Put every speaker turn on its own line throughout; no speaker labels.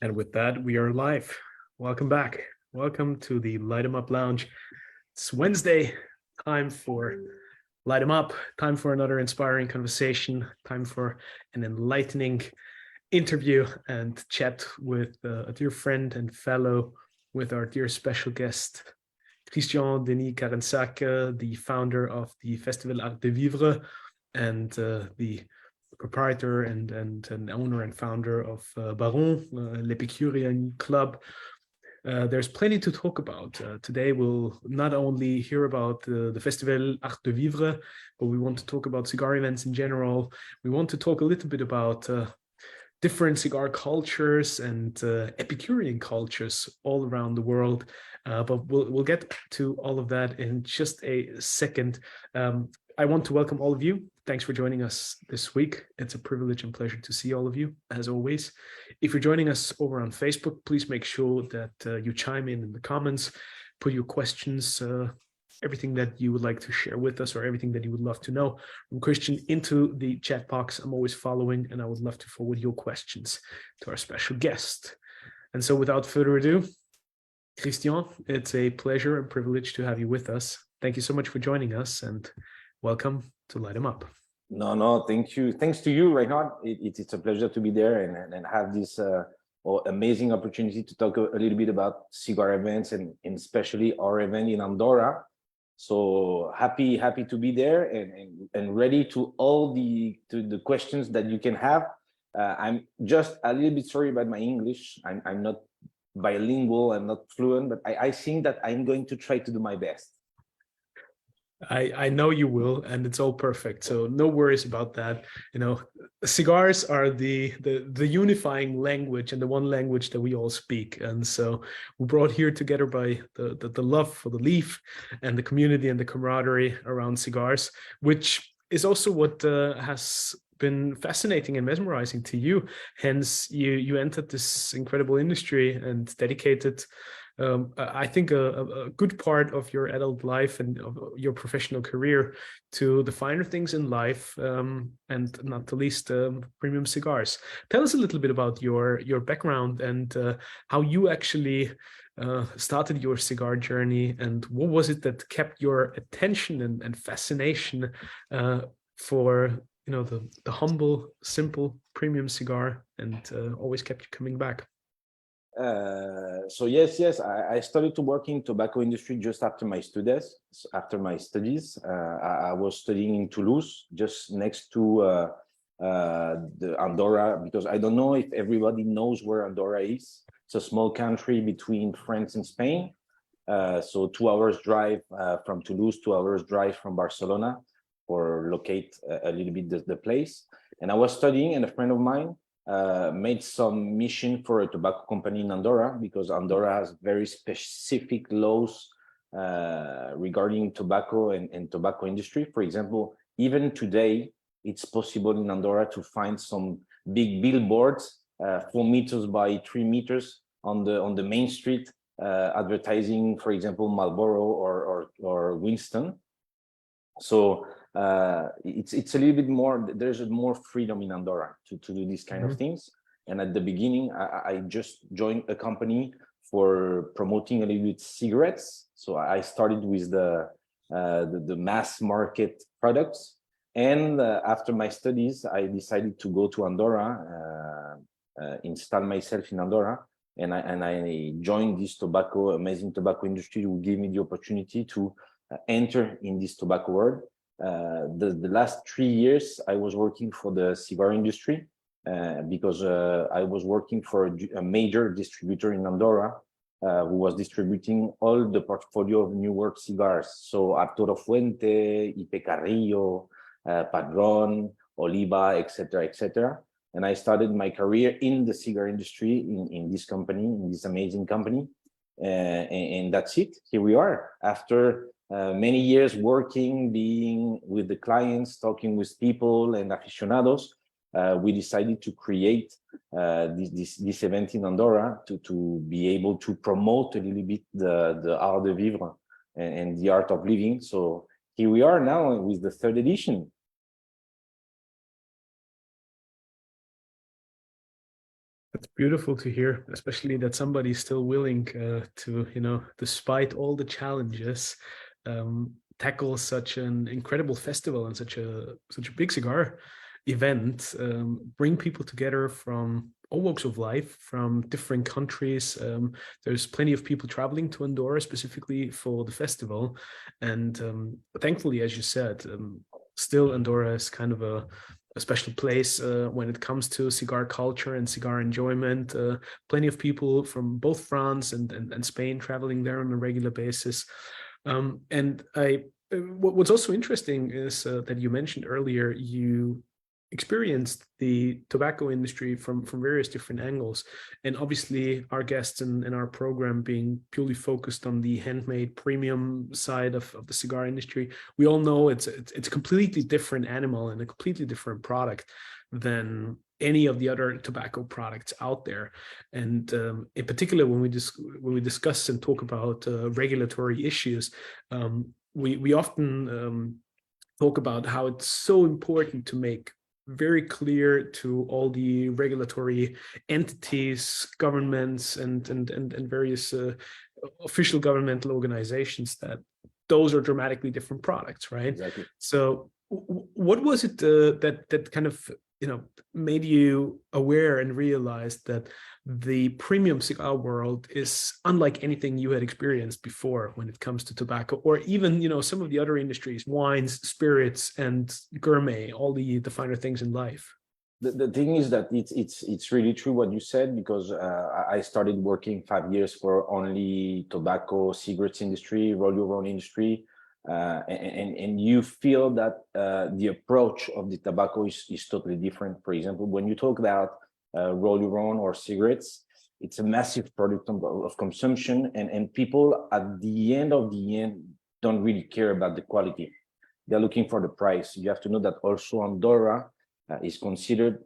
And with that, we are live. Welcome back. Welcome to the Light 'em Up Lounge. It's Wednesday, time for Light 'em Up, time for another inspiring conversation, time for an enlightening interview and chat with a dear friend and fellow, with our dear special guest, Christian-Denis Carensac, the founder of the Festival Art de Vivre and the proprietor and owner and founder of Baron, l'Epicurian Club. There's plenty to talk about. Today, we'll not only hear about the Festival Art de Vivre, but we want to talk about cigar events in general. We want to talk a little bit about different cigar cultures and Epicurean cultures all around the world. But we'll get to all of that in just a second. I want to welcome all of you. Thanks for joining us this week. It's a privilege and pleasure to see all of you, as always. If you're joining us over on Facebook, please make sure that you chime in the comments, put your questions, everything that you would like to share with us or everything that you would love to know from Christian into the chat box. I'm always following, and I would love to forward your questions to our special guest. And so without further ado, Christian, it's a pleasure and privilege to have you with us. Thank you so much for joining us, and welcome to Light 'em Up.
No, thank you. Thanks to you, Reinhard. It's a pleasure to be there and have this amazing opportunity to talk a little bit about cigar events and especially our event in Andorra. So happy to be there and ready to all the questions that you can have. I'm just a little bit sorry about my English. I'm not bilingual. I'm not fluent, but I think that I'm going to try to do my best.
I know you will, and it's all perfect. So no worries about that. You know, cigars are the unifying language and the one language that we all speak. And so we're brought here together by the love for the leaf and the community and the camaraderie around cigars, which is also what has been fascinating and mesmerizing to you. Hence, you entered this incredible industry and dedicated I think a good part of your adult life and of your professional career to the finer things in life, and not the least premium cigars. Tell us a little bit about your background and how you actually started your cigar journey, and what was it that kept your attention and fascination for the humble, simple premium cigar, and always kept you coming back.
So yes, I started to work in tobacco industry just after my studies. I was studying in Toulouse, just next to the Andorra, because I don't know if everybody knows where Andorra is. It's a small country between France and Spain. So 2 hours drive from Toulouse, 2 hours drive from Barcelona, or locate a little bit the place. And I was studying, and a friend of mine made some mission for a tobacco company in Andorra, because Andorra has very specific laws regarding tobacco and tobacco industry. For example, even today, it's possible in Andorra to find some big billboards, 4 meters by 3 meters on the main street, advertising, for example, Marlboro or Winston. So it's a little bit more, there's more freedom in Andorra to do these kind of things. And at the beginning, I just joined a company for promoting a little bit cigarettes. So I started with the mass market products. And after my studies, I decided to go to Andorra, install myself in Andorra. And I joined this amazing tobacco industry, who gave me the opportunity to enter in this tobacco world. The last 3 years, I was working for the cigar industry because I was working for a major distributor in Andorra who was distributing all the portfolio of New World cigars. So Arturo Fuente, Ipe Carrillo, Padron, Oliva, etc. And I started my career in the cigar industry in this company, in this amazing company. And that's it. Here we are. After many years working, being with the clients, talking with people and aficionados, we decided to create this event in Andorra to be able to promote a little bit the art de vivre and the art of living. So here we are now with the 3rd edition.
That's Beautiful to hear, especially that somebody's still willing to, despite all the challenges, tackle such an incredible festival and such a big cigar event, bring people together from all walks of life, from different countries. There's plenty of people traveling to Andorra specifically for the festival, and thankfully, as you said, still Andorra is kind of a special place when it comes to cigar culture and cigar enjoyment. Plenty of people from both France and Spain traveling there on a regular basis. What's also interesting is that you mentioned earlier you experienced the tobacco industry from various different angles, and obviously our guests in our program being purely focused on the handmade premium side of the cigar industry, we all know it's a completely different animal and a completely different product than any of the other tobacco products out there. And in particular, when we discuss and talk about regulatory issues, we often talk about how it's so important to make very clear to all the regulatory entities, governments, and various official governmental organizations that those are dramatically different products, right?
Exactly.
So, what was it that kind of made you aware and realize that the premium cigar world is unlike anything you had experienced before when it comes to tobacco, or even some of the other industries, wines, spirits, and gourmet, all the finer things in life?
The thing is that it's really true what you said, because I started working 5 years for only tobacco, cigarettes industry, roll your own industry, and you feel that the approach of the tobacco is totally different. For example, when you talk about roll your own or cigarettes, it's a massive product of consumption, and people at the end don't really care about the quality. They're looking for the price. You have to know that also Andorra is considered,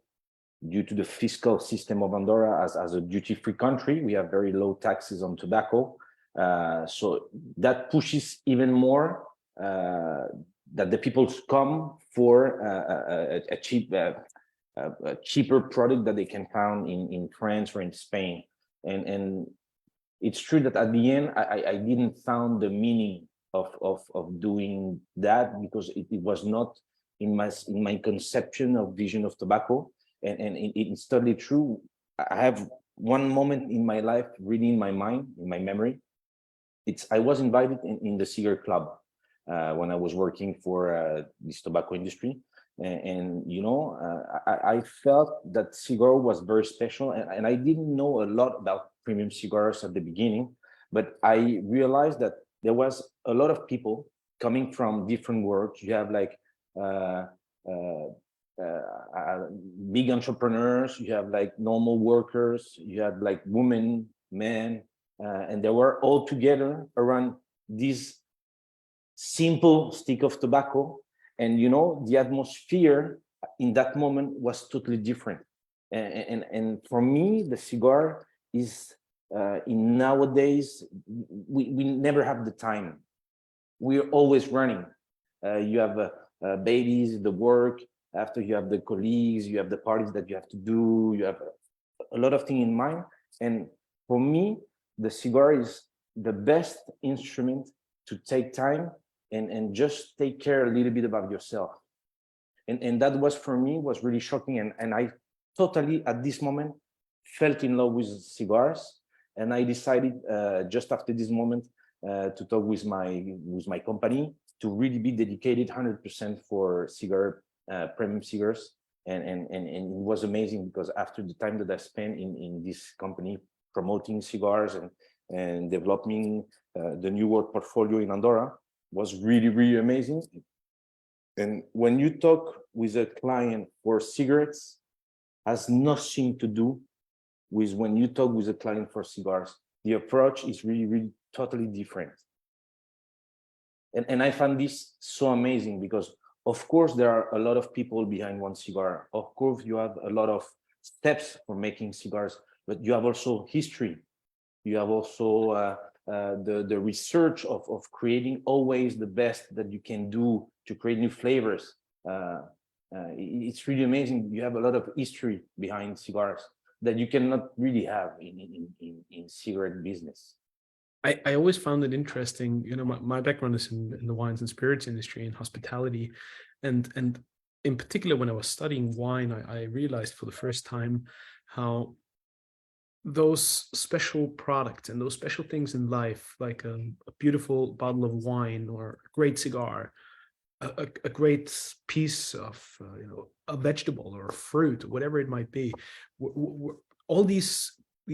due to the fiscal system of Andorra, as a duty-free country. We have very low taxes on tobacco. So that pushes even more that the people come for a cheaper product that they can find in France or in Spain. And it's true that at the end, I didn't found the meaning of doing that, because it was not in my conception of vision of tobacco. And it's totally true. I have one moment in my life, really in my mind, in my memory. I was invited in the cigar club when I was working for this tobacco industry. And I felt that cigar was very special, and I didn't know a lot about premium cigars at the beginning, but I realized that there was a lot of people coming from different worlds. You have like big entrepreneurs, you have like normal workers, you have like women, men, and they were all together around this simple stick of tobacco. And the atmosphere in that moment was totally different. And for me, the cigar is in nowadays, we never have the time. We're always running. You have babies, the work, after you have the colleagues, you have the parties that you have to do, you have a lot of things in mind. And for me, the cigar is the best instrument to take time and just take care a little bit about yourself. And that was, for me, was really shocking. And I totally, at this moment, fell in love with cigars. And I decided just after this moment to talk with my company to really be dedicated 100% for premium cigars. And it was amazing, because after the time that I spent in this company promoting cigars and developing the new world portfolio in Andorra, was really, really amazing. And when you talk with a client for cigarettes, has nothing to do with when you talk with a client for cigars. The approach is really, really totally different. And I find this so amazing, because of course there are a lot of people behind one cigar. Of course you have a lot of steps for making cigars, but you have also history. You have also the research of creating always the best that you can do to create new flavors. It's really amazing. You have a lot of history behind cigars. that you cannot really have in cigarette business.
I always found it interesting. My background is in the wines and spirits industry and hospitality, and in particular when I was studying wine, I realized for the first time how those special products and those special things in life, like a beautiful bottle of wine or a great cigar, a great piece of a vegetable or a fruit, whatever it might be, all these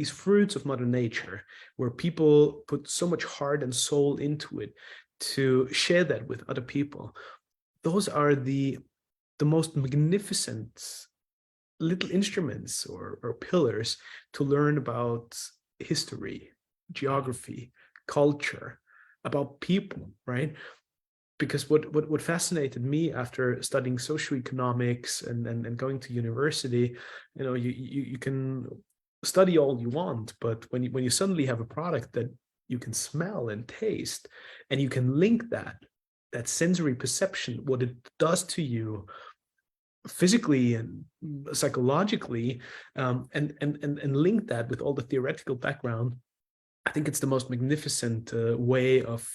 fruits of Mother Nature, where people put so much heart and soul into it to share that with other people. Those are the most magnificent little instruments or pillars to learn about history, geography, culture, about people, right? Because what fascinated me after studying socioeconomics and going to university, you can study all you want, but when you suddenly have a product that you can smell and taste, and you can link that sensory perception, what it does to you physically and psychologically, and link that with all the theoretical background, I think it's the most magnificent way of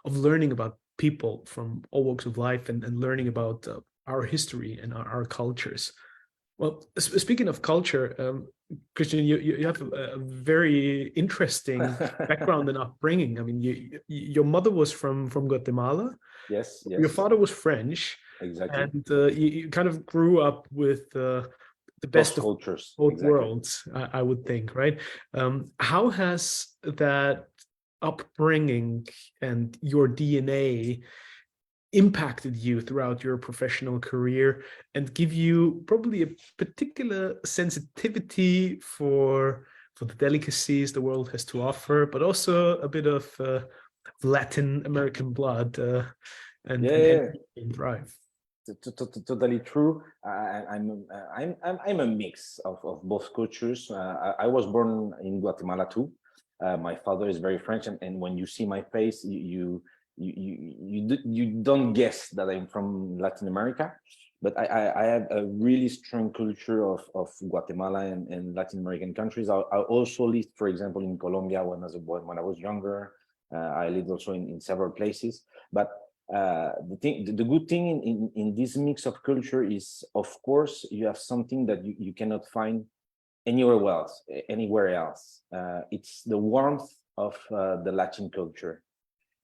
learning about people from all walks of life, and learning about our history and our cultures. Well, speaking of culture, Christian, you have a very interesting background and upbringing. I mean, your mother was from Guatemala.
Yes,
Your father was French.
exactly.
And you kind of grew up with the best
Both
of
cultures,
both
exactly.
worlds, I would think, right? How has that upbringing and your DNA impacted you throughout your professional career, and give you probably a particular sensitivity for the delicacies the world has to offer, but also a bit of Latin American blood and
Yeah,
and drive?
totally true. I'm a mix of both cultures. I was born in Guatemala too. My father is very French, and when you see my face, you don't guess that I'm from Latin America. But I have a really strong culture of Guatemala and Latin American countries. I also lived, for example, in Colombia when I was younger. I lived also in several places. But the good thing in this mix of culture is, of course, you have something that you cannot find anywhere else. It's the warmth of the Latin culture.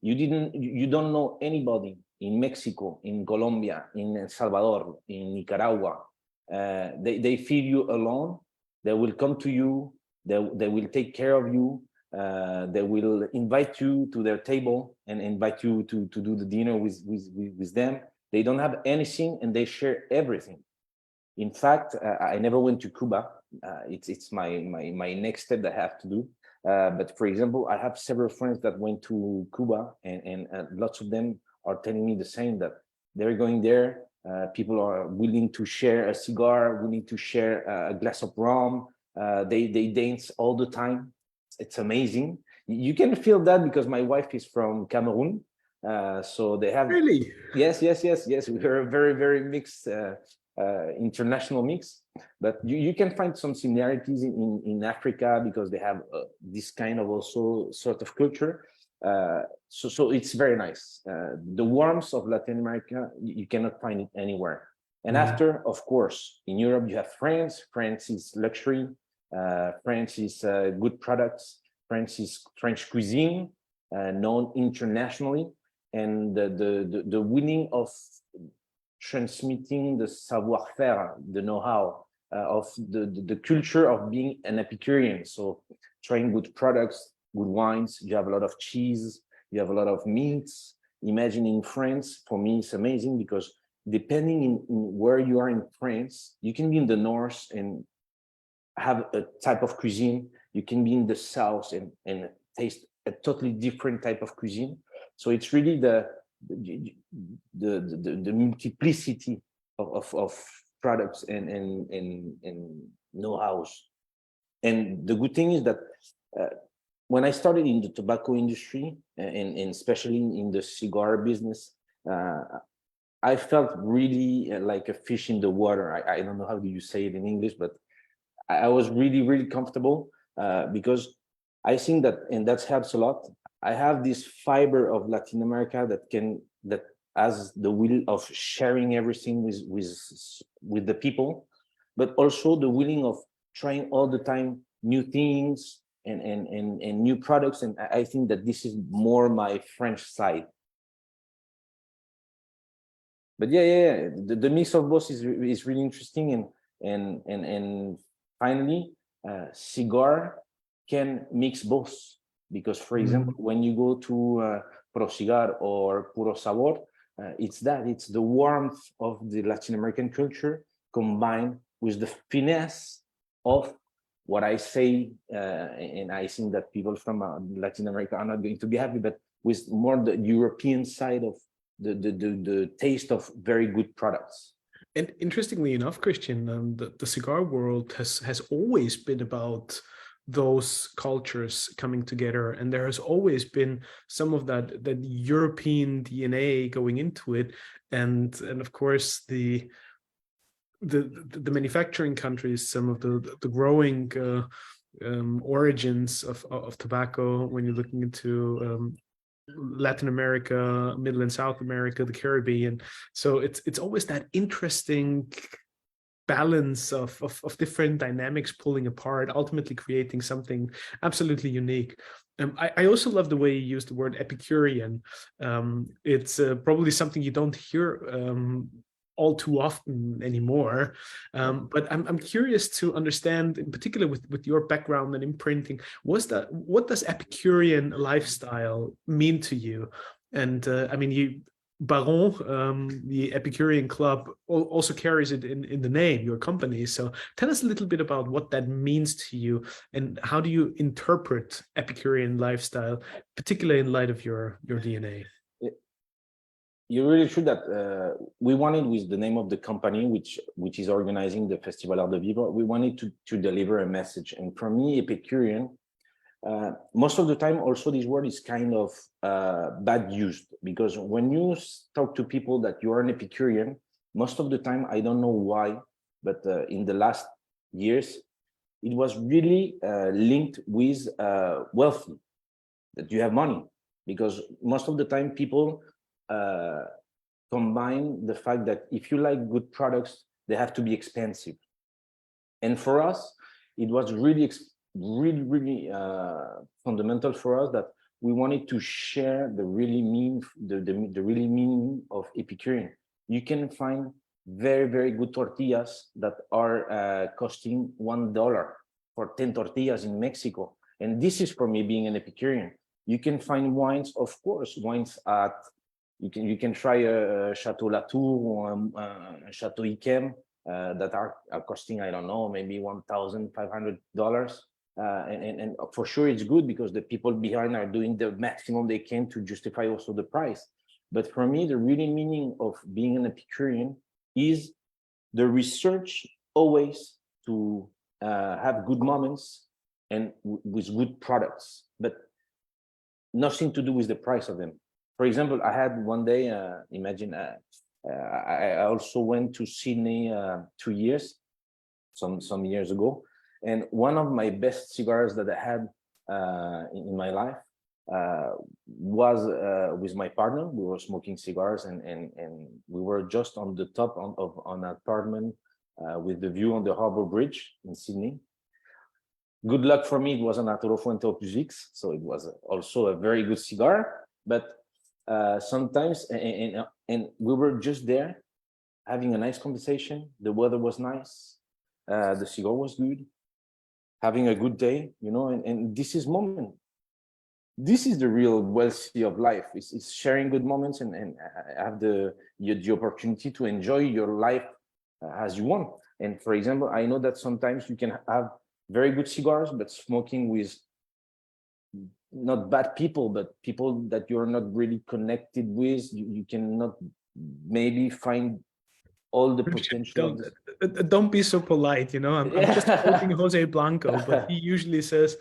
You don't know anybody in Mexico, in Colombia, in El Salvador, in Nicaragua. They feel you alone. They will come to you. They will take care of you. They will invite you to their table and invite you to do the dinner with them. They don't have anything and they share everything. In fact, I never went to Cuba. It's my next step that I have to do. But for example, I have several friends that went to Cuba, and lots of them are telling me the same, that they're going there. People are willing to share a cigar, willing to share a glass of rum. They dance all the time. It's amazing. You can feel that because my wife is from Cameroon. So they have
Really?
yes. We're a very, very mixed international mix, but you can find some similarities in Africa because they have this kind of also sort of culture. So it's very nice. The warmth of Latin America, you cannot find it anywhere. And after, of course, in Europe, you have France. France is luxury. France is good products. France is French cuisine, known internationally. And the winning of transmitting the savoir-faire, the know-how of the culture of being an Epicurean. So trying good products, good wines. You have a lot of cheese. You have a lot of meats. Imagine in France, for me, it's amazing because depending in where you are in France, you can be in the north and have a type of cuisine. You can be in the south and taste a totally different type of cuisine. So it's really the multiplicity of products and know-hows. And the good thing is that when I started in the tobacco industry, and especially in the cigar business, I felt really like a fish in the water. I don't know how do you say it in English, but I was really, really comfortable because I think that, and that helps a lot. I have this fiber of Latin America that has the will of sharing everything with the people, but also the willing of trying all the time new things and new products. And I think that this is more my French side. But yeah, the mix of both is really interesting, and finally, cigar can mix both, because for example, when you go to Pro Cigar or Puro Sabor, it's the warmth of the Latin American culture combined with the finesse of what I say, and I think that people from Latin America are not going to be happy, but with more the European side of the taste of very good products.
And interestingly enough, Christian, the cigar world has always been about those cultures coming together, and there has always been some of that European DNA going into it, and of course the manufacturing countries, some of the growing origins of tobacco when you're looking into Latin America, Middle and South America, the Caribbean. So it's always that interesting balance of different dynamics pulling apart, ultimately creating something absolutely unique. I also love the way you use the word Epicurean. It's probably something you don't hear all too often anymore. But I'm curious to understand, in particular with your background and imprinting, what does Epicurean lifestyle mean to you? And I mean, Baron, the Epicurean Club, also carries it in the name, your company. So tell us a little bit about what that means to you, and how do you interpret Epicurean lifestyle, particularly in light of your DNA?
You're really true that we wanted, with the name of the company, which is organizing the Festival Art de Vivre, we wanted to deliver a message. And for me, Epicurean, most of the time, also this word is kind of bad used, because when you talk to people that you are an Epicurean, most of the time, I don't know why, but in the last years, it was really linked with wealthy, that you have money, because most of the time people combine the fact that if you like good products, they have to be expensive. And for us, it was really fundamental for us that we wanted to share the really meaning of Epicurean. You can find very, very good tortillas that are costing $1 for 10 tortillas in Mexico. And this is for me being an Epicurean. You can find wines, of course, wines at you can try a Chateau Latour or a Chateau Yquem that are costing, I don't know, maybe $1,500. And for sure it's good because the people behind are doing the maximum they can to justify also the price. But for me, the really meaning of being an Epicurean is the research always to have good moments and with good products, but nothing to do with the price of them. For example, I had one day, imagine, I also went to Sydney 2 years, some years ago. And one of my best cigars that I had in my life was with my partner. We were smoking cigars, and we were just on the top of an apartment with the view on the Harbour Bridge in Sydney. Good luck for me, it was an Arturo Fuente Opus X, so it was also a very good cigar. But sometimes, and we were just there having a nice conversation. The weather was nice, the cigar was good, having a good day, you know. And this is moment. This is the real wealthy of life. It's sharing good moments and have the opportunity to enjoy your life as you want. And for example, I know that sometimes you can have very good cigars, but smoking with not bad people, but people that you're not really connected with. You cannot maybe find all the potential.
Don't be so polite, you know. I'm just quoting Jose Blanco, but he usually says,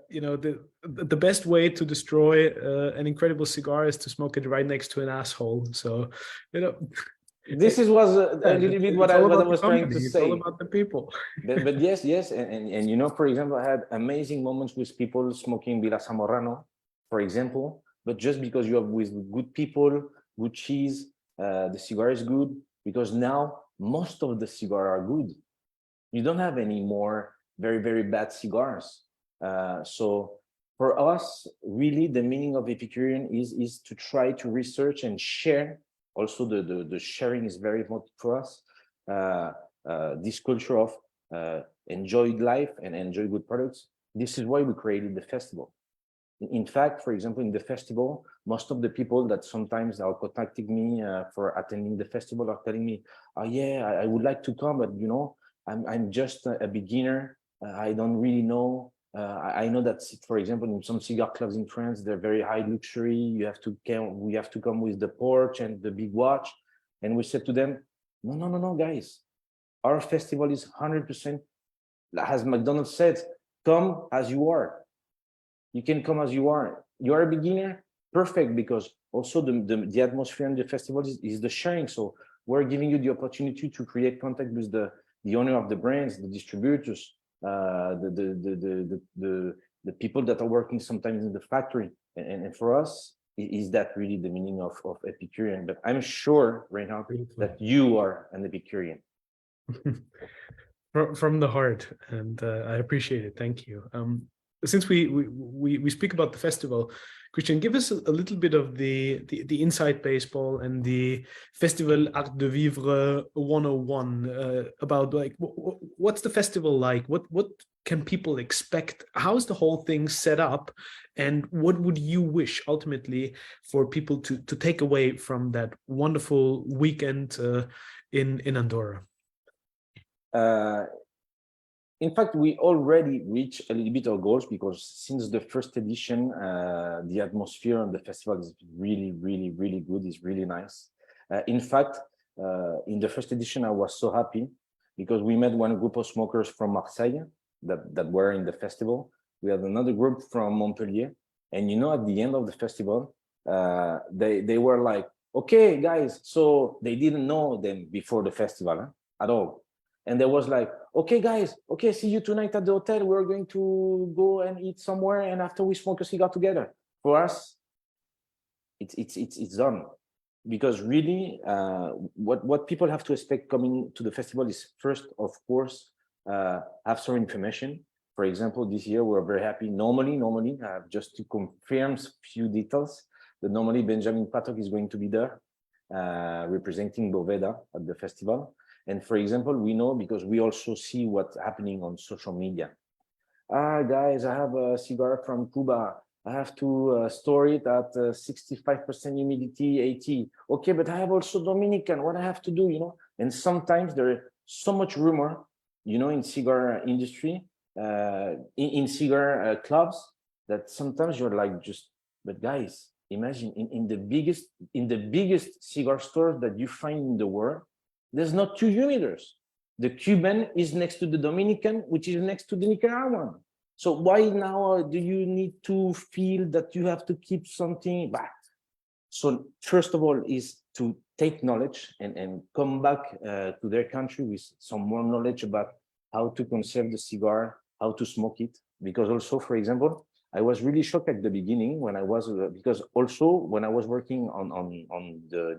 you know, the best way to destroy an incredible cigar is to smoke it right next to an asshole. So, you know.
this is was a little bit what
It's all
I
about the
was trying to
company. It's all
say.
about the people.
But yes, and you know, for example, I had amazing moments with people smoking Villa Zamorano, for example. But just because you are with good people, good cheese, the cigar is good. Because now most of the cigar are good. You don't have any more very bad cigars. So for us, really, the meaning of Epicurean is to try to research and share. Also, the sharing is very important for us. This culture of enjoy life and enjoy good products. This is why we created the festival. In fact, for example, in the festival, most of the people that sometimes are contacting me for attending the festival are telling me, "Oh yeah, I would like to come, but you know, I'm just a beginner. I don't really know. I know that, for example, in some cigar clubs in France, they're very high luxury. We have to come with the porch and the big watch." And we said to them, no, guys. Our festival is 100%, as McDonald's said, come as you are. You can come as you are. You are a beginner, perfect, because also the atmosphere in the festival is the sharing. So we're giving you the opportunity to create contact with the owner of the brands, the distributors, the people that are working sometimes in the factory. And for us, is that really the meaning of Epicurean? But I'm sure, Reinhard, that you are an Epicurean.
From the heart, and I appreciate it. Thank you. Since we speak about the festival, Christian, give us a little bit of the inside baseball and the Festival Art de Vivre 101 about like what's the festival like? What can people expect? How's the whole thing set up? And what would you wish ultimately for people to take away from that wonderful weekend in Andorra?
In fact, we already reached a little bit our goals because since the first edition, the atmosphere on the festival is really good. It's really nice. In fact, in the first edition, I was so happy because we met one group of smokers from Marseille that were in the festival. We had another group from Montpellier, and you know, at the end of the festival, they were like, "Okay, guys," so they didn't know them before the festival at all. And there was like, "Okay, guys, okay, see you tonight at the hotel. We're going to go and eat somewhere, and after we smoke a cigar together." For us, it's done, because really, what people have to expect coming to the festival is first, of course, have some information. For example, this year we're very happy. Normally, just to confirm a few details, that normally Benjamin Patok is going to be there, representing Boveda at the festival. And for example, we know because we also see what's happening on social media. Guys, I have a cigar from Cuba. I have to store it at 65% humidity, 80. Okay, but I have also Dominican. What I have to do, you know? And sometimes there is so much rumor, you know, in cigar industry, in cigar clubs, that sometimes you're like, but guys, imagine in the biggest cigar stores that you find in the world, there's not two humidors. The Cuban is next to the Dominican, which is next to the Nicaraguan. So why now do you need to feel that you have to keep something back? So first of all is to take knowledge and come back to their country with some more knowledge about how to conserve the cigar, how to smoke it. Because also, for example, I was really shocked at the beginning when I was because also when I was working on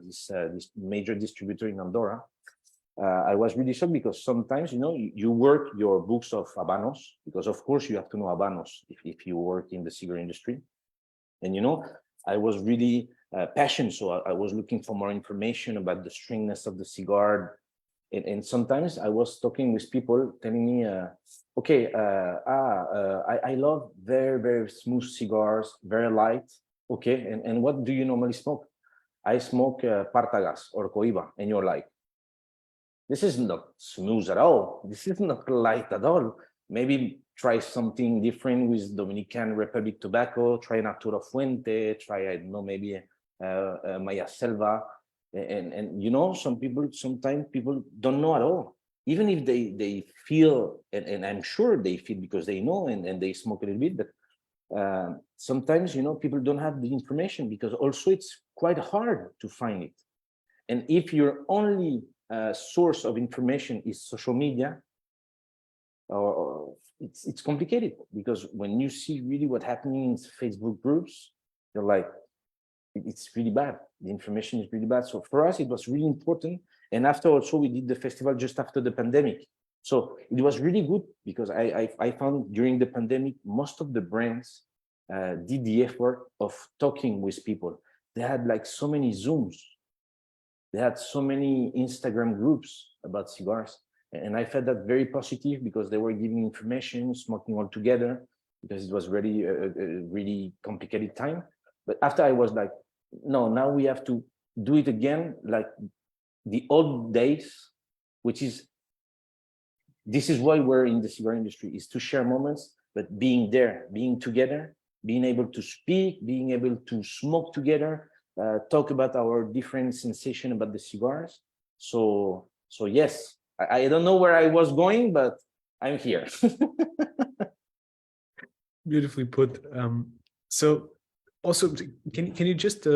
this major distributor in Andorra, I was really shocked because sometimes, you know, you work your books of Habanos, because of course you have to know Habanos if you work in the cigar industry. And, you know, I was really passionate. So I was looking for more information about the stringiness of the cigar. And sometimes I was talking with people telling me, I love very smooth cigars, very light. Okay, and what do you normally smoke? I smoke Partagas or Coiba. And you're like, this is not smooth at all. This is not light at all. Maybe try something different with Dominican Republic tobacco, try Natura Fuente, try, I don't know, maybe Maya Selva. And you know, sometimes people don't know at all. Even if they feel, and I'm sure they feel because they know and they smoke a little bit, but sometimes, you know, people don't have the information because also it's quite hard to find it. And if your only source of information is social media, or it's complicated, because when you see really what's happening in Facebook groups, you're like, it's really bad. The information is really bad. So for us, it was really important. And after also, we did the festival just after the pandemic. So it was really good because I found during the pandemic, most of the brands did the effort of talking with people. They had like so many Zooms. They had so many Instagram groups about cigars. And I felt that very positive because they were giving information, smoking all together, because it was really a really complicated time. But after I was like, no, now we have to do it again, like the old days, which is, this is why we're in the cigar industry, is to share moments, but being there, being together, being able to speak, being able to smoke together, talk about our different sensation about the cigars. So yes, I don't know where I was going, but I'm here.
Beautifully put. So also, can you just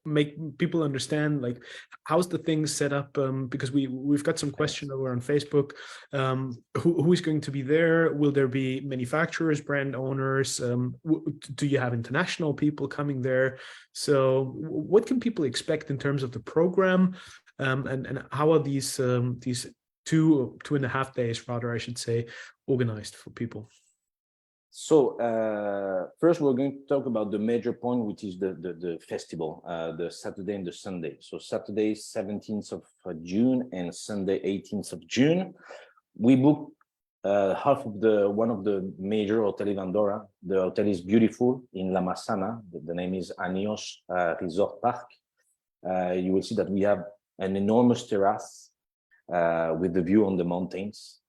make people understand, like, how's the thing set up? Because we've got some question over on Facebook. Who is going to be there? Will there be manufacturers, brand owners? Do you have international people coming there? So what can people expect in terms of the program? And how are these 2.5 days, rather, I should say, organized for people?
So first, we're going to talk about the major point, which is the festival, the Saturday and the Sunday. So Saturday, 17th of June, and Sunday, 18th of June. We booked half of one of the major hotels in Andorra. The hotel is beautiful in La Massana. The name is Anios Resort Park. You will see that we have an enormous terrace with the view on the mountains.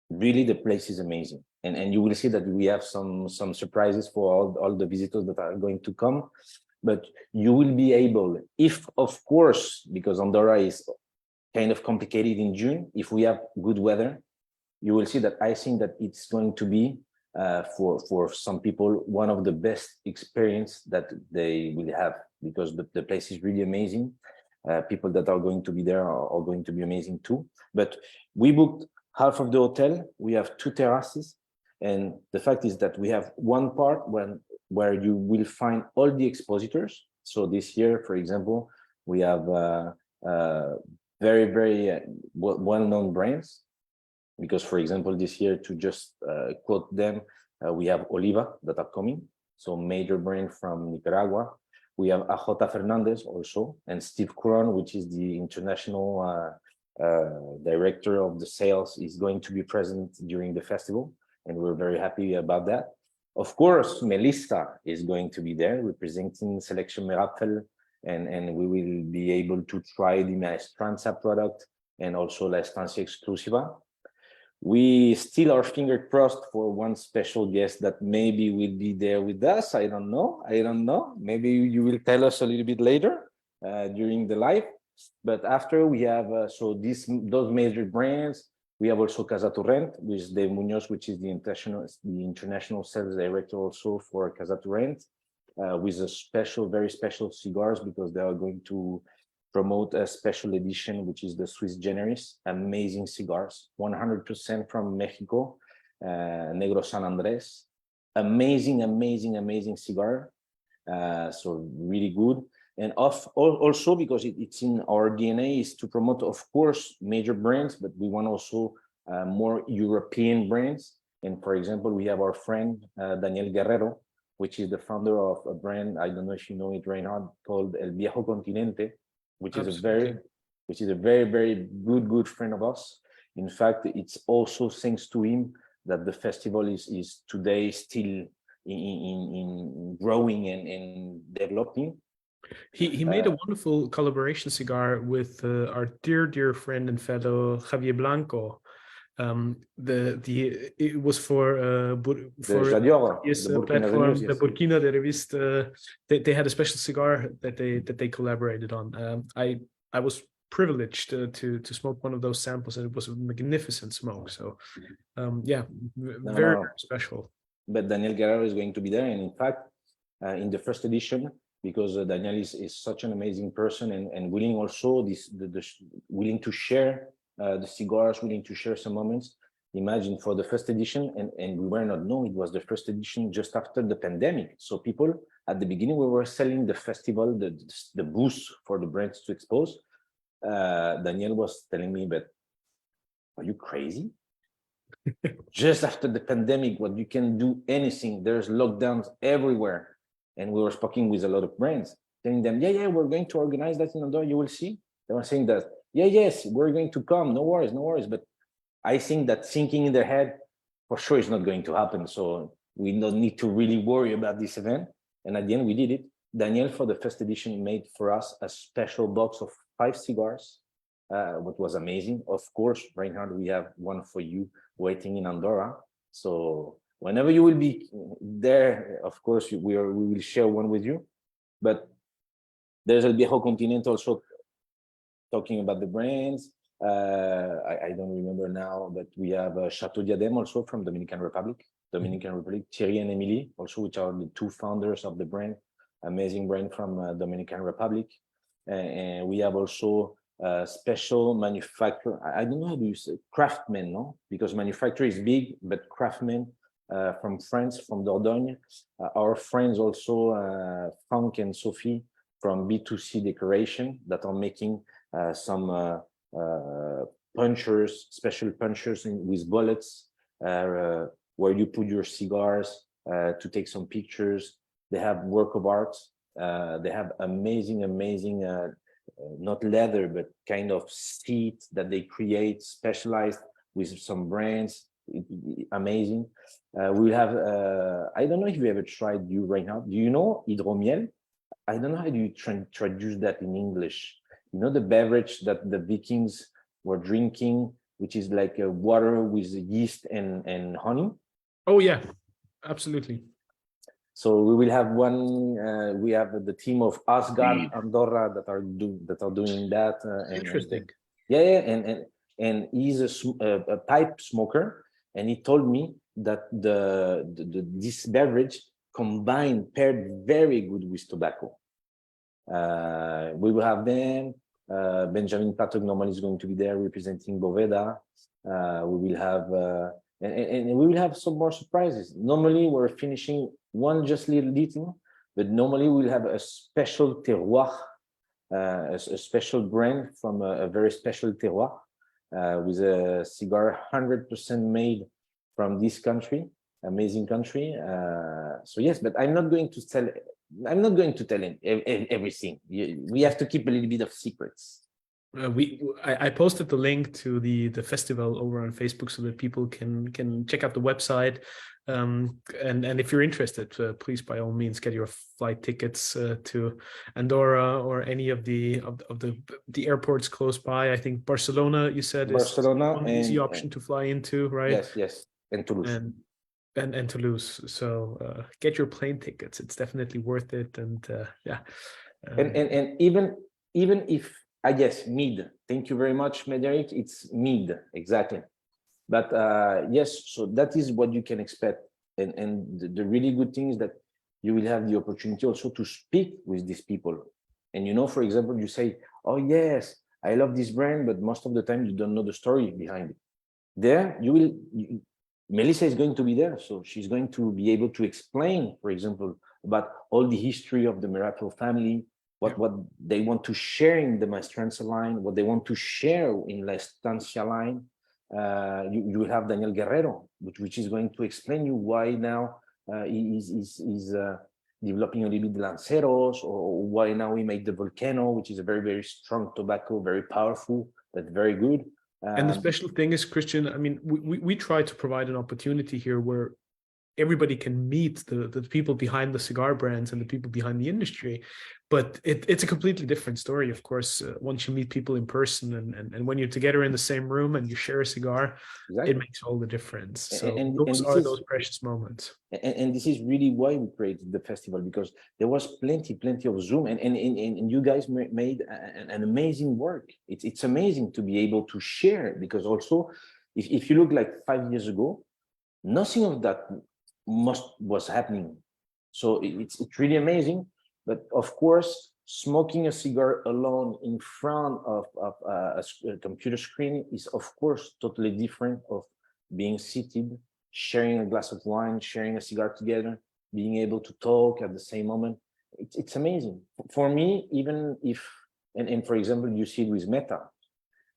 Really, the place is amazing. And you will see that we have some surprises for all the visitors that are going to come. But you will be able, if, of course, because Andorra is kind of complicated in June, if we have good weather, you will see that I think that it's going to be, for some people, one of the best experience that they will have, because the place is really amazing. People that are going to be there are going to be amazing too. But we booked half of the hotel. We have 2 terraces. And the fact is that we have one part where you will find all the expositors. So this year, for example, we have very, very well-known brands. Because, for example, this year, to just quote them, we have Oliva that are coming. So major brand from Nicaragua. We have AJ Fernandez also, and Steve Curon, which is the international director of the sales, is going to be present during the festival. And we're very happy about that. Of course, Melissa is going to be there representing Selection Merapfel, and we will be able to try the Maestranza product and also La Estancia Exclusiva. We still are finger crossed for one special guest that maybe will be there with us. I don't know. Maybe you will tell us a little bit later during the live. But after we have, those major brands, we have also Casa Torrent with Dave Munoz, which is the international sales director also for Casa Torrent, with a very special cigars, because they are going to promote a special edition, which is the Swiss Generis, amazing cigars, 100% from Mexico, Negro San Andres, amazing cigar. So really good. And also, because it's in our DNA, is to promote, of course, major brands, but we want also more European brands. And for example, we have our friend Daniel Guerrero, which is the founder of a brand, I don't know if you know it, Reinhard, called El Viejo Continente, which is a very, very good friend of us. In fact, it's also thanks to him that the festival is today still in growing and developing.
He made a wonderful collaboration cigar with our dear friend and fellow Javier Blanco. It was for his platform, the Burkina de Revista. They had a special cigar that they collaborated on. I was privileged to smoke one of those samples, and it was a magnificent smoke. So very special.
But Daniel Guerrero is going to be there, and in fact, in the first edition, because Daniel is such an amazing person and willing also willing to share the cigars, willing to share some moments. Imagine for the first edition, and we were not known, it was the first edition just after the pandemic. So people at the beginning, we were selling the festival, the booth for the brands to expose. Daniel was telling me, but are you crazy? Just after the pandemic, what you can do anything, there's lockdowns everywhere. And we were speaking with a lot of brands, telling them, yeah, we're going to organize that in Andorra, you will see. They were saying that, yes, we're going to come, no worries. But I think that thinking in their head, for sure, is not going to happen. So we don't need to really worry about this event. And at the end, we did it. Daniel, for the first edition, made for us a special box of 5 cigars, what was amazing. Of course, Reinhard, we have one for you waiting in Andorra. So whenever you will be there, of course, we will share one with you. But there's El Viejo Continente also talking about the brands. I don't remember now, but we have Chateau Diadem also from Dominican Republic, Thierry and Emily also, which are the 2 founders of the brand, amazing brand from Dominican Republic. And we have also special manufacturer, I don't know how to use it, craftsmen, no? Because manufacturer is big, but craftsmen from France, from Dordogne. Our friends also, Frank and Sophie from B2C Decoration that are making some punchers, special punchers with bullets, where you put your cigars to take some pictures. They have work of art. They have amazing, not leather, but kind of seat that they create, specialized with some brands. Amazing. We'll have, I don't know if you ever tried, you right now, do you know hydromiel? I don't know how do you traduce that in English. You know, the beverage that the Vikings were drinking, which is like a water with yeast and honey.
Oh yeah, absolutely.
So we will have one. We have the team of Asgard, Andorra that are doing that.
Interesting.
And he's a pipe smoker, and he told me that this beverage paired very good with tobacco. We will have them. Benjamin Patog normally is going to be there representing Boveda. We will have and we will have some more surprises. Normally we're finishing one just little, but normally we'll have a special terroir, a special brand from a very special terroir with a cigar 100% made from this country, amazing country. So yes, but I'm not going to tell everything. We have to keep a little bit of secrets.
I posted the link to the festival over on Facebook so that people can check out the website. And if you're interested, please by all means get your flight tickets to Andorra or any of the airports close by. I think Barcelona, you said,
Barcelona,
is one easy option to fly into, right?
Yes, and Toulouse.
And Toulouse. So get your plane tickets. It's definitely worth it. And
and even if I guess mid. Thank you very much, Médéric. It's mid, exactly. But yes, so that is what you can expect. And the really good thing is that you will have the opportunity also to speak with these people. And you know, for example, you say, oh yes, I love this brand, but most of the time you don't know the story behind it. There, Melissa is going to be there. So she's going to be able to explain, for example, about all the history of the Miracle family, what they want to share in the Maestranza line, what they want to share in La Estancia line. You will have Daniel Guerrero, which is going to explain you why now he is developing a little bit Lanceros, or why now we make the Volcano, which is a very, very strong tobacco, very powerful, but very good.
And the special thing is, Christian, I mean, we try to provide an opportunity here where everybody can meet the people behind the cigar brands and the people behind the industry. But it's a completely different story, of course, once you meet people in person and when you're together in the same room and you share a cigar, exactly. It makes all the difference. So those are those precious moments.
And this is really why we created the festival, because there was plenty of Zoom and you guys made an amazing work. It's amazing to be able to share, because also if you look like 5 years ago, nothing of that was happening. So it's really amazing. But of course, smoking a cigar alone in front of a computer screen is, of course, totally different of being seated, sharing a glass of wine, sharing a cigar together, being able to talk at the same moment. It's amazing. For me, even if, and for example, you see it with Meta.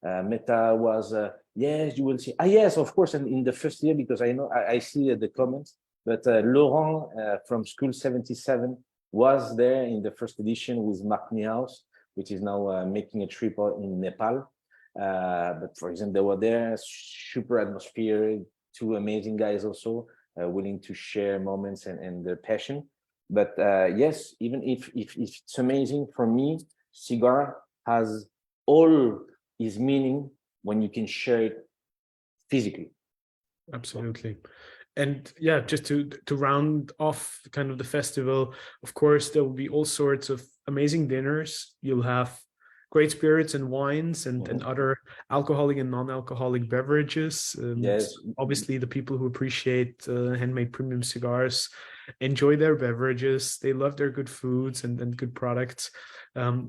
Meta was, yes, you will see. Yes, of course, and in the first year, because I know, I see the comments, but Laurent from School 77 was there in the first edition with Mark Niehaus, which is now making a trip in Nepal. But for example, they were there, super atmosphere, two amazing guys also, willing to share moments and their passion. But yes, even if it's amazing, for me, cigar has all its meaning when you can share it physically.
Absolutely. And yeah, just to round off kind of the festival, of course, there will be all sorts of amazing dinners. You'll have great spirits and wines and other alcoholic and non-alcoholic beverages.
Yes.
So obviously, the people who appreciate handmade premium cigars enjoy their beverages. They love their good foods and good products.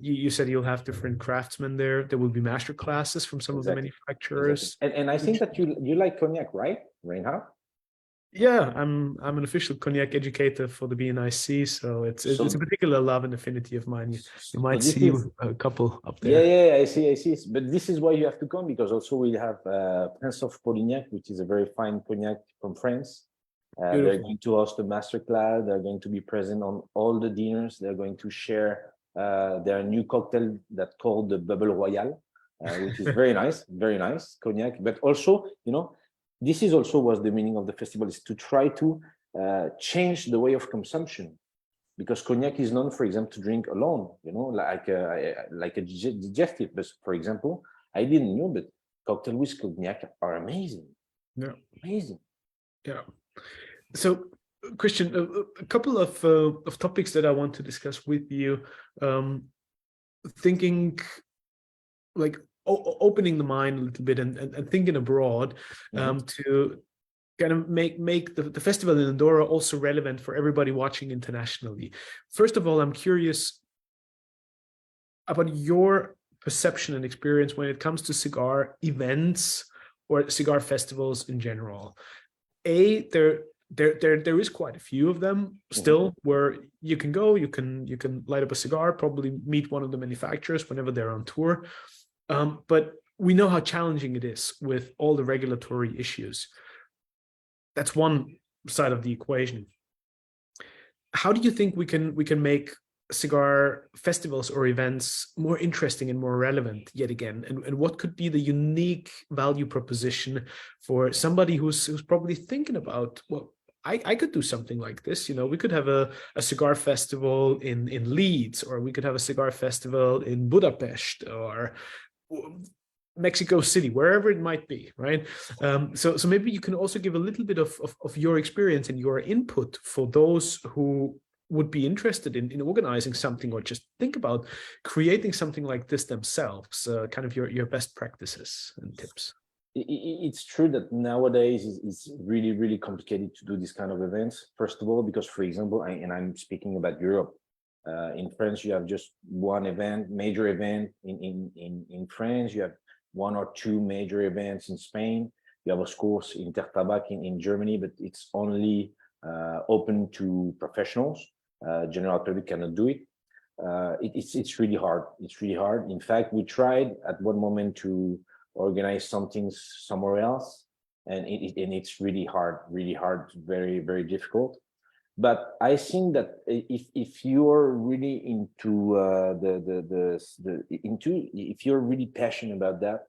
You said you'll have different craftsmen there. There will be master classes from some of the manufacturers.
And I think that you like cognac, right, Reinhard?
Yeah, I'm an official cognac educator for the BNIC, so it's a particular love and affinity of mine. You might see a couple up there.
Yeah, I see. But this is why you have to come, because also we have Prince of Polignac, which is a very fine cognac from France. They're going to host a masterclass. They're going to be present on all the dinners. They're going to share their new cocktail that's called the Bubble Royal, which is very nice cognac. But also, this is also was the meaning of the festival, is to try to change the way of consumption, because cognac is known, for example, to drink alone, like a digestive. But for example, I didn't know, but cocktail with cognac are amazing.
Yeah,
amazing.
Yeah. So, Christian, a couple of topics that I want to discuss with you. Thinking like opening the mind a little bit and thinking abroad, to kind of make the festival in Andorra also relevant for everybody watching internationally. First of all, I'm curious about your perception and experience when it comes to cigar events or cigar festivals in general. There is quite a few of them still, where you can go, you can light up a cigar, probably meet one of the manufacturers whenever they're on tour. But we know how challenging it is with all the regulatory issues. That's one side of the equation. How do you think we can make cigar festivals or events more interesting and more relevant yet again? And what could be the unique value proposition for somebody who's probably thinking about, well, I could do something like this. We could have a cigar festival in Leeds, or we could have a cigar festival in Budapest or Mexico City, wherever it might be, right? So maybe you can also give a little bit of your experience and your input for those who would be interested in organizing something, or just think about creating something like this themselves, kind of your best practices and tips.
It's true that nowadays it's really, really complicated to do this kind of events. First of all, because, for example, I'm speaking about Europe. In France, you have just one major event in France. You have one or two major events in Spain. You have, of course, Intertabac in Germany, but it's only open to professionals. General public cannot do it. It's really hard. It's really hard. In fact, we tried at one moment to organize something somewhere else, and it's really hard, very, very difficult. But I think that if you're really into if you're really passionate about that,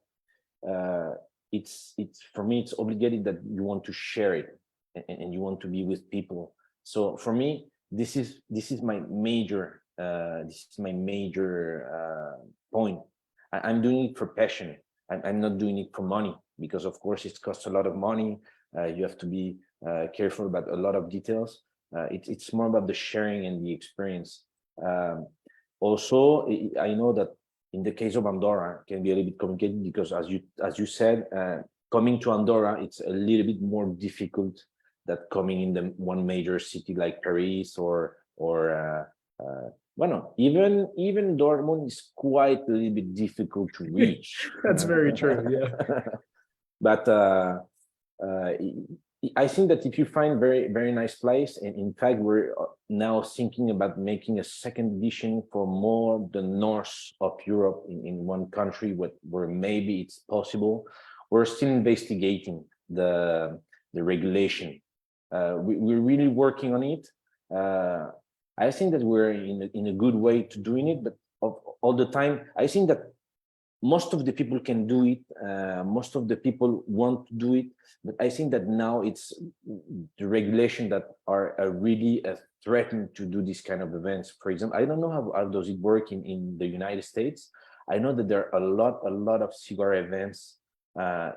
it's for me, it's obligated that you want to share it and you want to be with people. So for me, this is my major point. I'm doing it for passion. I'm not doing it for money, because of course it costs a lot of money. You have to be careful about a lot of details. It's more about the sharing and the experience. Also, I know that in the case of Andorra, it can be a little bit complicated, because as you said, coming to Andorra, it's a little bit more difficult than coming in the one major city like Paris or Well, even Dortmund is quite a little bit difficult to reach.
That's very true. Yeah.
But uh, I think that if you find very nice place, and in fact, we're now thinking about making a second edition for more the north of Europe in one country, where maybe it's possible. We're still investigating the regulation. We're really working on it. I think that we're in a good way to doing it, but all the time, I think that most of the people can do it. Most of the people want to do it, but I think that now it's the regulation that are really threatened to do this kind of events. For example, I don't know how does it work in the United States. I know that there are a lot of cigar events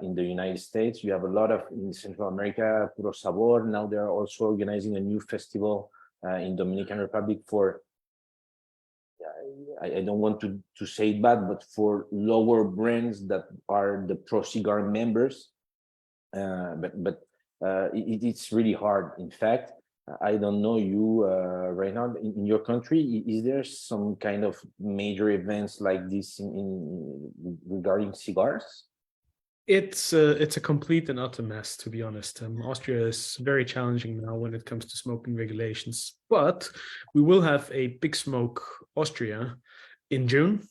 in the United States. You have a lot of in Central America, Puro Sabor. Now they are also organizing a new festival in Dominican Republic for, I don't want to say it bad, but for lower brands that are the Pro Cigar members. It's really hard. In fact, I don't know you, Reinhard, in your country, is there some kind of major events like this in regarding cigars?
It's a complete and utter mess, to be honest. Austria is very challenging now when it comes to smoking regulations, but we will have a Big Smoke Austria in June.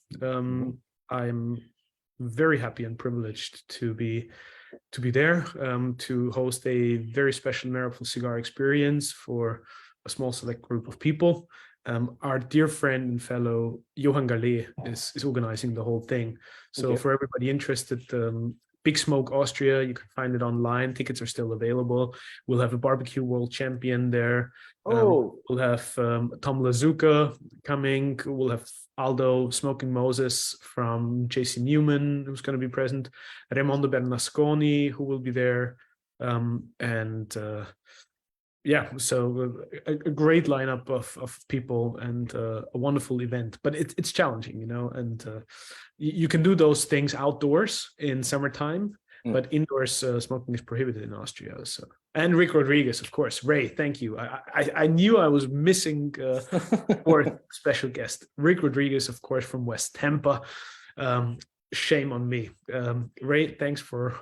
I'm very happy and privileged to be there, to host a very special Maripol cigar experience for a small select group of people. Our dear friend and fellow Johan Gallet is organizing the whole thing. So
Okay.
for everybody interested, Big Smoke Austria, you can find it online. Tickets are still available. We'll have a barbecue world champion there. We'll have Tom Lazuka coming. We'll have Aldo Smoking Moses from JC Newman, who's going to be present. Raimondo Bernasconi, who will be there. So a great lineup of people and a wonderful event, but it's challenging, and you can do those things outdoors in summertime, but indoors smoking is prohibited in Austria. So, and Rick Rodriguez, of course. Ray, thank you. I knew I was missing fourth special guest, Rick Rodriguez, of course, from West Tampa. Shame on me. Ray, thanks for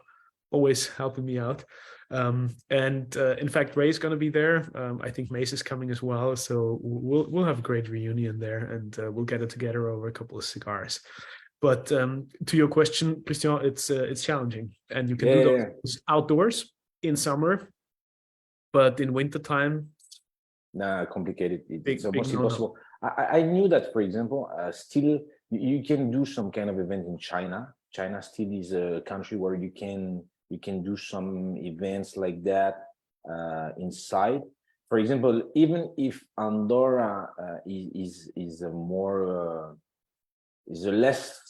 always helping me out. In fact, Ray's going to be there. I think Mace is coming as well, so we'll have a great reunion there, and we'll get it together over a couple of cigars. But to your question, Christian, it's challenging, and you can do those outdoors in summer, but in wintertime,
complicated. It's
big
almost impossible. I knew that, for example, still you can do some kind of event in China. China still is a country where you can do some events like that inside. For example, even if Andorra is a less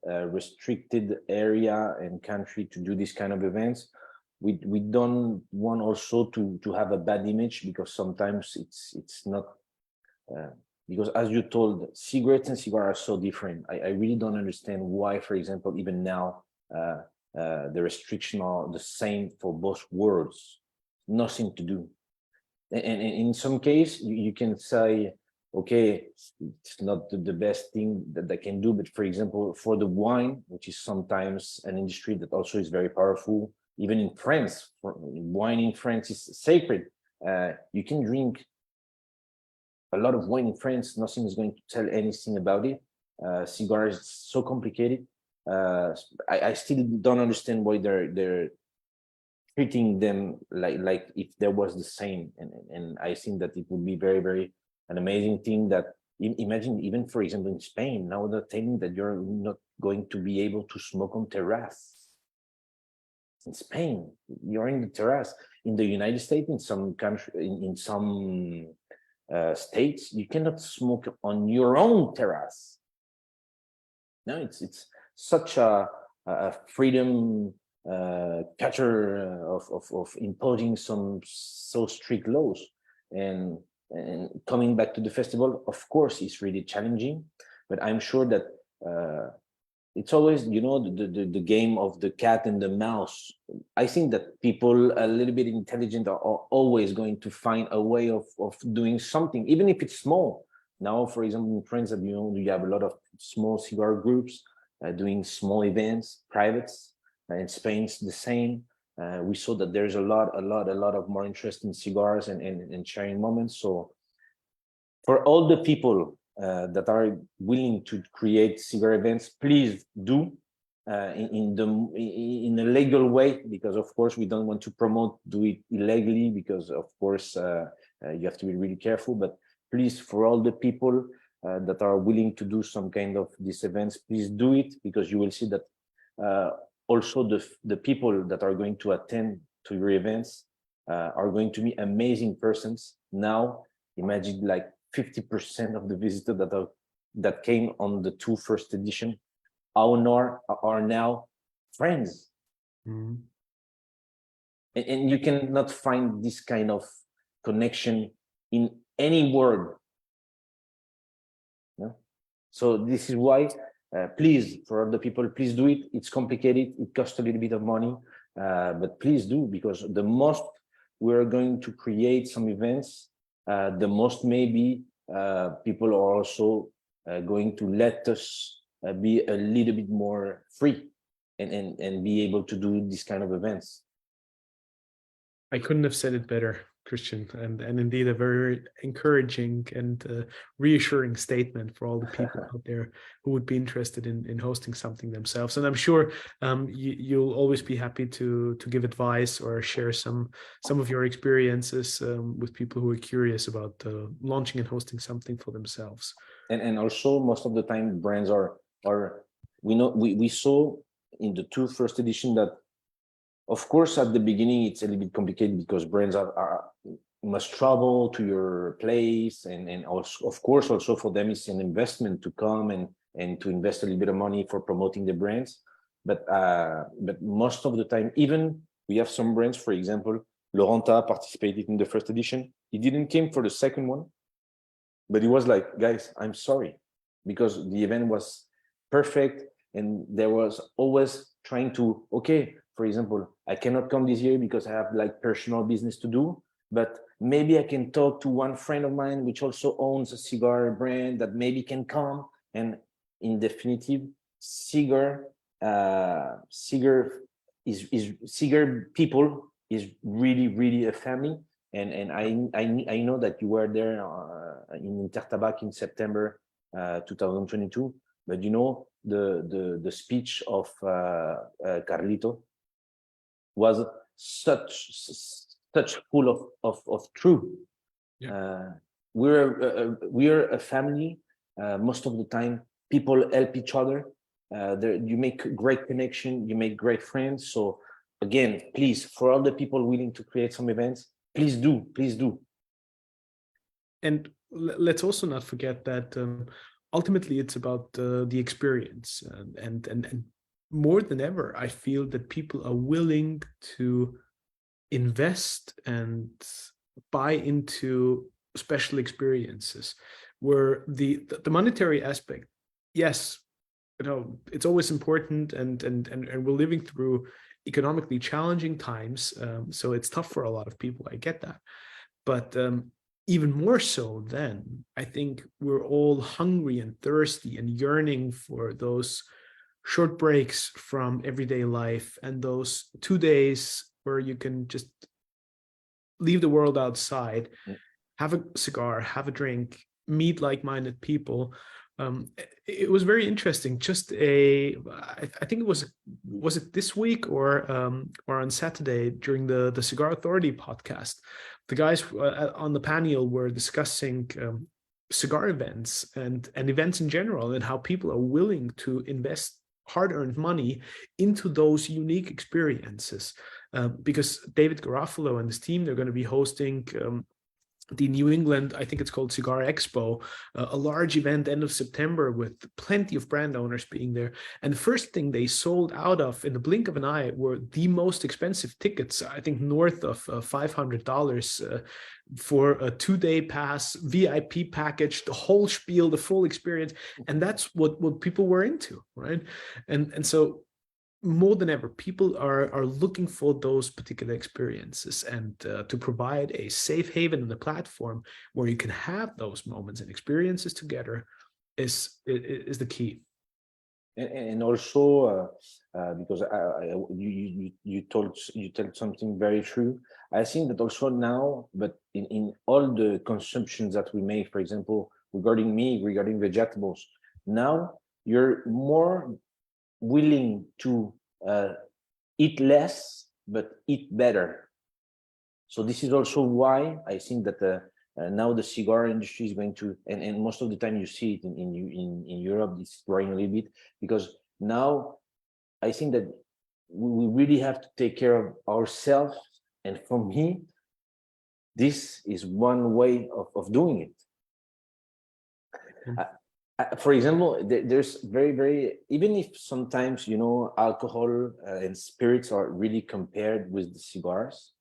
restricted area and country to do this kind of events, we don't want also to have a bad image, because sometimes it's not. Because as you told, cigarettes and cigars are so different. I really don't understand why, for example, even now, the restriction are the same for both worlds. Nothing to do. And in some case, you can say, okay, it's not the best thing that they can do. But for example, for the wine, which is sometimes an industry that also is very powerful, even in France, wine in France is sacred. You can drink a lot of wine in France. Nothing is going to tell anything about it. Cigars is so complicated. I still don't understand why they're treating them like if there was the same. And I think that it would be very, very an amazing thing that imagine, even for example in Spain, now they're telling that you're not going to be able to smoke on terrace. In Spain, you're in the terrace. In the United States, in some country, in some states, you cannot smoke on your own terrace. No, it's such a freedom culture of imposing some so strict laws. And coming back to the festival, of course, it's really challenging, but I'm sure that it's always, the game of the cat and the mouse. I think that people a little bit intelligent are always going to find a way of doing something, even if it's small. Now, for example, in France, you have a lot of small cigar groups doing small events, privates. In Spain, it's the same. We saw that there's a lot of more interest in cigars and sharing moments. So for all the people that are willing to create cigar events, please do in a legal way, because of course we don't want to do it illegally, because of course you have to be really careful. But please, for all the people that are willing to do some kind of these events, please do it, because you will see that also the people that are going to attend to your events are going to be amazing persons. Now imagine like 50% of the visitors that came on the first edition are now friends.
Mm-hmm.
And you cannot find this kind of connection in any world. Yeah? So this is why, please, for other people, please do it. It's complicated. It costs a little bit of money, but please do, because the most we're going to create some events, the most maybe people are also going to let us be a little bit more free and be able to do this kind of events.
I couldn't have said it better, Christian, and indeed a very encouraging and reassuring statement for all the people out there who would be interested in hosting something themselves. And I'm sure you'll always be happy to give advice or share some of your experiences with people who are curious about launching and hosting something for themselves.
And also, most of the time, brands are we saw in the first edition that, of course, at the beginning, it's a little bit complicated because brands must travel to your place. And also, of course, also for them, it's an investment to come and to invest a little bit of money for promoting the brands. But most of the time, even we have some brands, for example, Laurenta participated in the first edition. He didn't came for the second one, but he was like, guys, I'm sorry, because the event was perfect. And there was always trying to, okay, for example, I cannot come this year because I have like personal business to do, but maybe I can talk to one friend of mine which also owns a cigar brand that maybe can come. And in definitive, cigar people is really a family. And I know that you were there in Intertabac in September 2022, but you know the speech of Carlito was such full of truth.
Yeah.
We're a family. Most of the time, people help each other. You make great connection. You make great friends. So again, please, for all the people willing to create some events, please do.
And let's also not forget that ultimately it's about the experience, and more than ever, I feel that people are willing to invest and buy into special experiences, where the monetary aspect, yes, it's always important, and we're living through economically challenging times, so it's tough for a lot of people. I get that, but even more so then, I think we're all hungry and thirsty and yearning for those short breaks from everyday life, and those 2 days where you can just leave the world outside, have a cigar, have a drink, meet like-minded people. It was very interesting. I think it was it this week or on Saturday during the Cigar Authority podcast, the guys on the panel were discussing cigar events and events in general, and how people are willing to invest hard-earned money into those unique experiences, because David Garofalo and his team, they're going to be hosting the New England, I think it's called Cigar Expo, a large event end of September with plenty of brand owners being there. And the first thing they sold out of in the blink of an eye were the most expensive tickets, I think north of $500 for a 2-day pass, VIP package, the whole spiel, the full experience. And that's what people were into, right? And so more than ever, people are looking for those particular experiences, and to provide a safe haven and a platform where you can have those moments and experiences together is the key.
And also because you told something very true. I think that also now, but in all the consumptions that we make, for example, regarding meat, regarding vegetables, now you're more willing to eat less but eat better. So this is also why I think that now the cigar industry is going to, and most of the time you see it in Europe, it's growing a little bit, because now I think that we really have to take care of ourselves. And for me, this is one way of doing it. For example, there's very, even if sometimes, you know, alcohol and spirits are really compared with the cigars.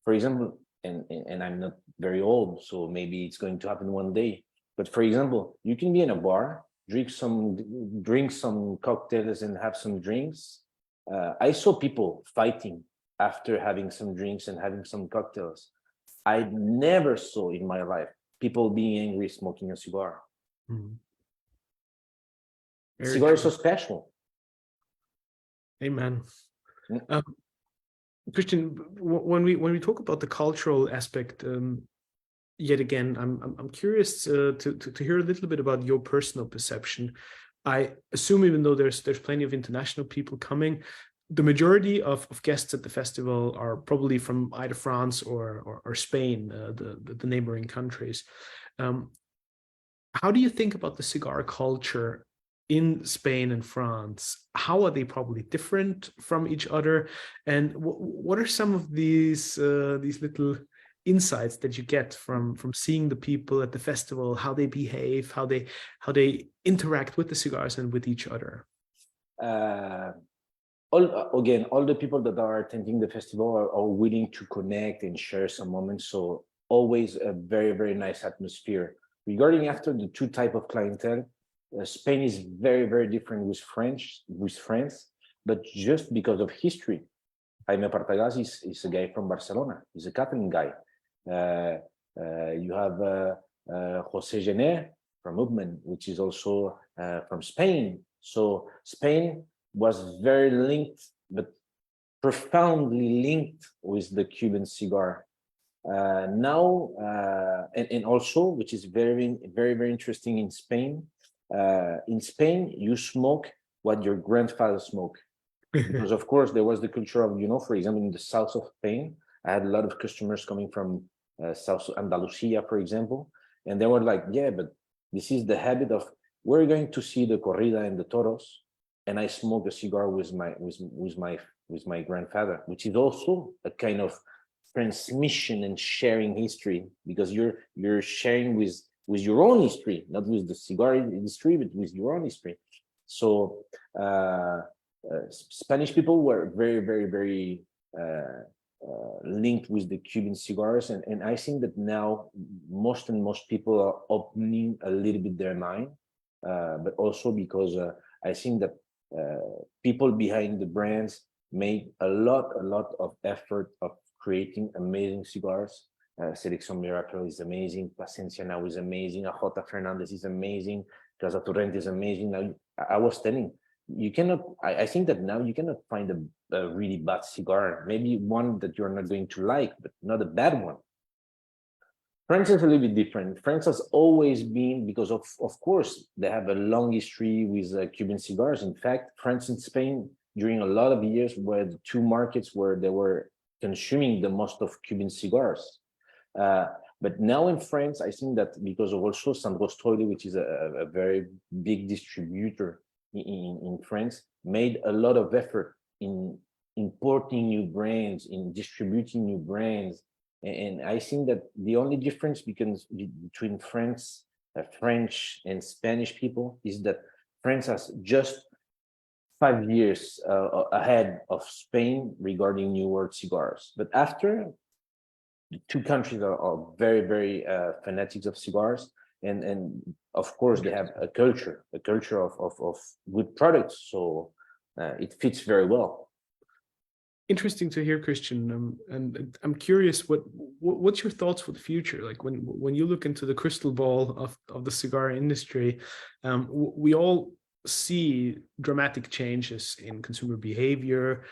For example, and I'm not very old, so maybe it's going to happen one day. But for example, you can be in a bar, drink some cocktails and have some drinks. I saw people fighting after having some drinks and having some cocktails. I never saw in my life people being angry smoking a cigar.
Mm-hmm.
Cigar is so special.
Amen. Christian, when we talk about the cultural aspect, yet again, I'm curious to hear a little bit about your personal perception. I assume, even though there's plenty of international people coming, the majority of guests at the festival are probably from either France or Spain, the neighboring countries. How do you think about the cigar culture in Spain and France? How are they probably different from each other? And what are some of these little insights that you get from seeing the people at the festival, how they behave, how they interact with the cigars and with each other?
All the people that are attending the festival are willing to connect and share some moments. So always a very nice atmosphere. Regarding after the two type of clientele, Spain is very different with France, but just because of history. Jaime Partagas is a guy from Barcelona. He's a Catalan guy. You have José Gené from Movement, which is also from Spain. So Spain was very linked, but profoundly linked with the Cuban cigar. Now, and also, which is very interesting in Spain, you smoke what your grandfather smoked. Because of course there was the culture of, you know, for example, in the south of Spain, I had a lot of customers coming from South Andalusia, for example, and they were like, yeah, but this is the habit of, we're going to see the corrida and the toros, and I smoke a cigar with my grandfather, which is also a kind of transmission and sharing history, because you're sharing with your own history, not with the cigar industry, but with your own history. So Spanish people were very linked with the Cuban cigars, and I think that now most people are opening a little bit their mind, but also because I think that people behind the brands made a lot of effort of creating amazing cigars. Selección Miracle is amazing, Plasencia now is amazing, J. Fernandez is amazing, Casa Torrente is amazing. Now, I was telling, you cannot, I think that now you cannot find a really bad cigar, maybe one that you're not going to like, but not a bad one. France is a little bit different. France has always been, because of course, they have a long history with Cuban cigars. In fact, France and Spain, during a lot of years, were the two markets where they were consuming the most of Cuban cigars. But now in France, I think that because of also Sandro-Stroide, which is a very big distributor in France, made a lot of effort in importing new brands, in distributing new brands. And I think that the only difference between French and Spanish people is that France has just 5 years ahead of Spain regarding New World cigars. But after, the two countries are very fanatics of cigars, and of course they have a culture of good products. So it fits very well.
Interesting to hear, Christian. And I'm curious, what's your thoughts for the future? Like when you look into the crystal ball of the cigar industry, we all see dramatic changes in consumer behavior.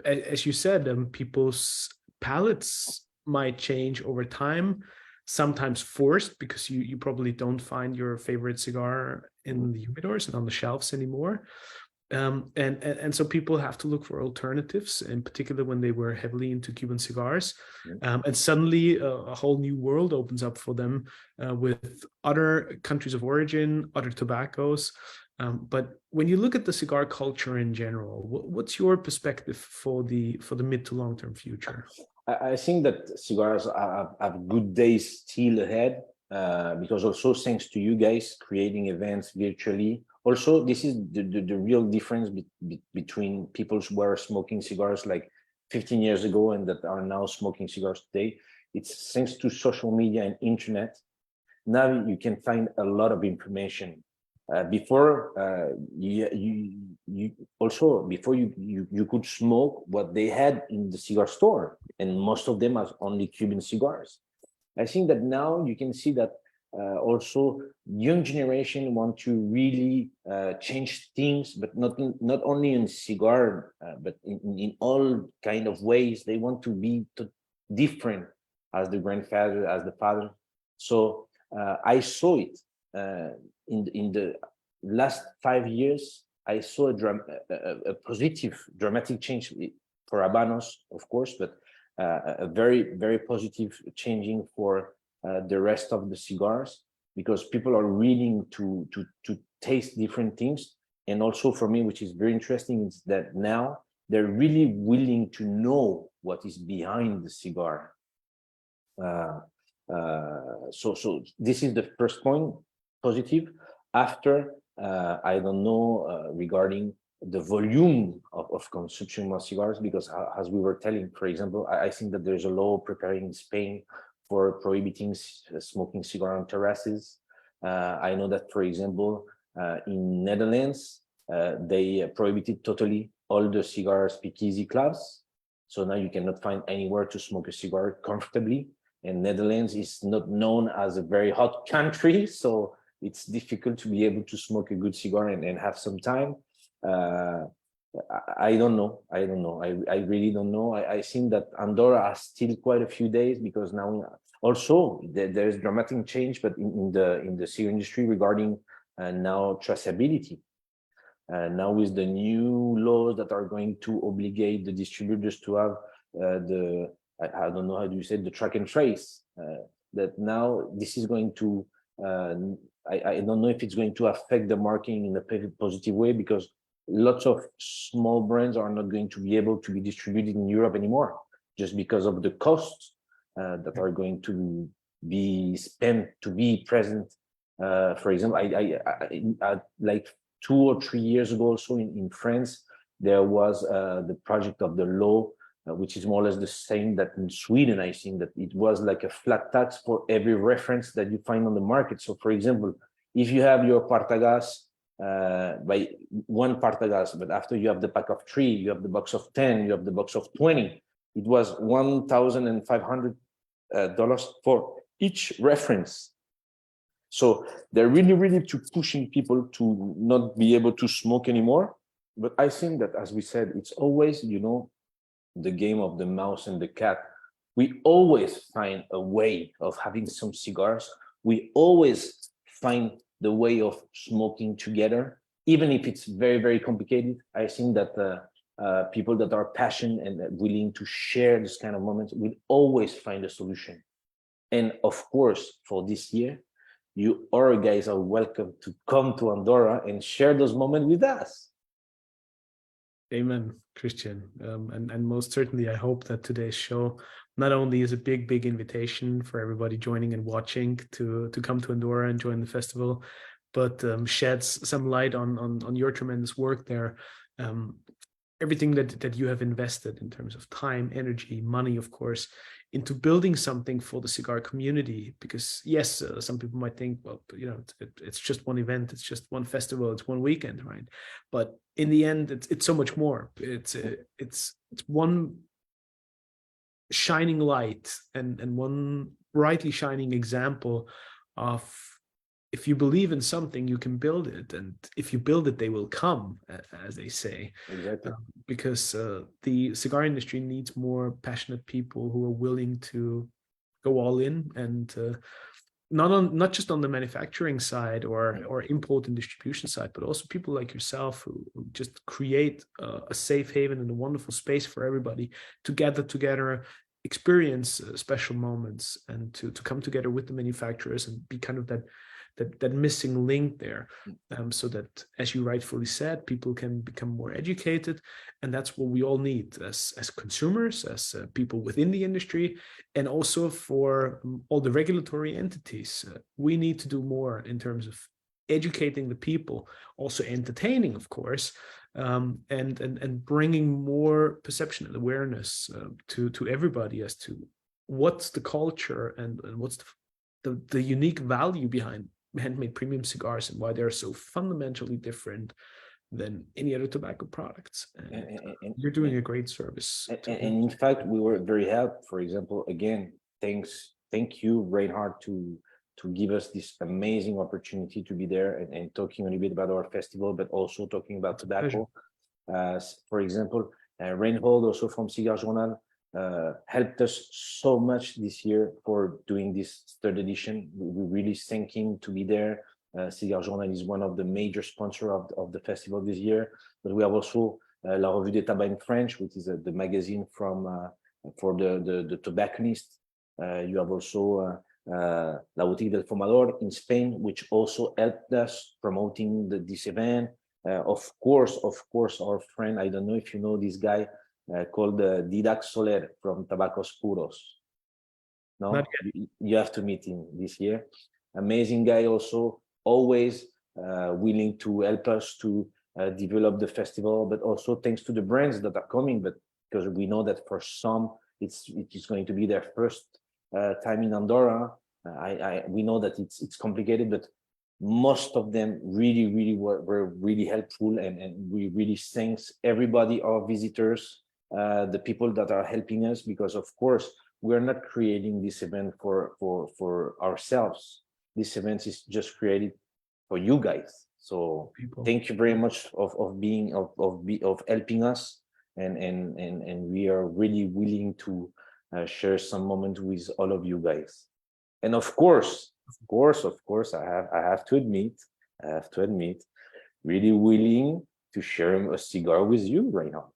As you said, people's palates might change over time, sometimes forced because you probably don't find your favorite cigar in the humidors and on the shelves anymore. And so people have to look for alternatives, in particular when they were heavily into Cuban cigars. And suddenly a whole new world opens up for them with other countries of origin, other tobaccos. But when you look at the cigar culture in general, what's your perspective for the mid to long term future?
I think that cigars have good days still ahead, because also thanks to you guys creating events virtually. Also, this is the real difference between people who were smoking cigars like 15 years ago and that are now smoking cigars today. It's thanks to social media and internet. Now you can find a lot of information. Before you could smoke what they had in the cigar store, and most of them are only Cuban cigars. I think that now you can see that also young generation want to really change things, but not only in cigar, but in all kind of ways. They want to be different as the grandfather, as the father. So I saw it in the last 5 years. I saw a positive, dramatic change for Habanos, of course, but a very, very positive changing for the rest of the cigars, because people are willing to taste different things. And also for me, which is very interesting, is that now they're really willing to know what is behind the cigar. So this is the first point, positive. After, I don't know regarding the volume of consumption of cigars, because as we were telling, for example, I think that there's a law preparing in Spain for prohibiting smoking cigar on terraces. I know that, for example, in Netherlands, they prohibited totally all the cigar speakeasy clubs. So now you cannot find anywhere to smoke a cigar comfortably. And Netherlands is not known as a very hot country, so it's difficult to be able to smoke a good cigar and have some time. I don't know. I really don't know. I think that Andorra has still quite a few days, because now also there's dramatic change, but in the cigar industry regarding now traceability. Now with the new laws that are going to obligate the distributors to have I don't know how do you say, the track and trace. That now this is going to I don't know if it's going to affect the marketing in a positive way, because lots of small brands are not going to be able to be distributed in Europe anymore, just because of the costs that are going to be spent to be present. For example, I like 2 or 3 years ago, also in France, there was the project of the law, which is more or less the same that in Sweden. I think that it was like a flat tax for every reference that you find on the market. So, for example, if you have your Partagas by one Partagas, but after you have the pack of 3, you have the box of 10, you have the box of 20, it was $1,500 for each reference. So they're really pushing people to not be able to smoke anymore. But I think that, as we said, it's always, the game of the mouse and the cat. We always find a way of having some cigars. We always find the way of smoking together, even if it's very, very complicated. I think that people that are passionate and willing to share this kind of moments will always find a solution. And of course, for this year, you all guys are welcome to come to Andorra and share those moments with us.
Amen, Christian. And most certainly, I hope that today's show not only is a big invitation for everybody joining and watching to come to Andorra and join the festival, but sheds some light on your tremendous work there. everything that you have invested in terms of time, energy, money, of course, into building something for the cigar community. Because yes, some people might think, well, it's just one event, it's just one festival, it's one weekend, right? But in the end, it's so much more. It's one shining light and one brightly shining example of, if you believe in something, you can build it, and if you build it, they will come, as they say.
Exactly.
Because the cigar industry needs more passionate people who are willing to go all in, and not just on the manufacturing side or import and distribution side, but also people like yourself who just create a safe haven and a wonderful space for everybody to gather together, experience special moments, and to come together with the manufacturers and be kind of that missing link there, so that, as you rightfully said, people can become more educated. And that's what we all need as consumers, as people within the industry, and also for all the regulatory entities. We need to do more in terms of educating the people, also entertaining, of course, and bringing more perception and awareness to everybody as to what's the culture and what's the unique value behind handmade premium cigars, and why they're so fundamentally different than any other tobacco products. And you're doing a great service.
And in fact, we were very helped. For example, again, thank you, Reinhard, to give us this amazing opportunity to be there and talking a little bit about our festival, but also talking about tobacco. For example, Reinhard, also from Cigar Journal, helped us so much this year for doing this third edition. We're really thanking to be there. Cigar Journal is one of the major sponsors of the festival this year, but we have also La Revue des Tabacs in French, which is the magazine for the tobacconists. You have also La Boutique del Fumador in Spain, which also helped us promoting this event. Of course, our friend, I don't know if you know this guy, called Didac Soler from Tabacos Puros. No, you have to meet him this year. Amazing guy, also always willing to help us to develop the festival, but also thanks to the brands that are coming. But because we know that for some it is going to be their first time in Andorra. We know that it's complicated, but most of them really were really helpful, and we really thanks everybody, our visitors, the people that are helping us, because of course we're not creating this event for ourselves. This event is just created for you guys. So thank you very much of helping us, and we are really willing to share some moment with all of you guys. And of course, I have to admit, really willing to share a cigar with you right now.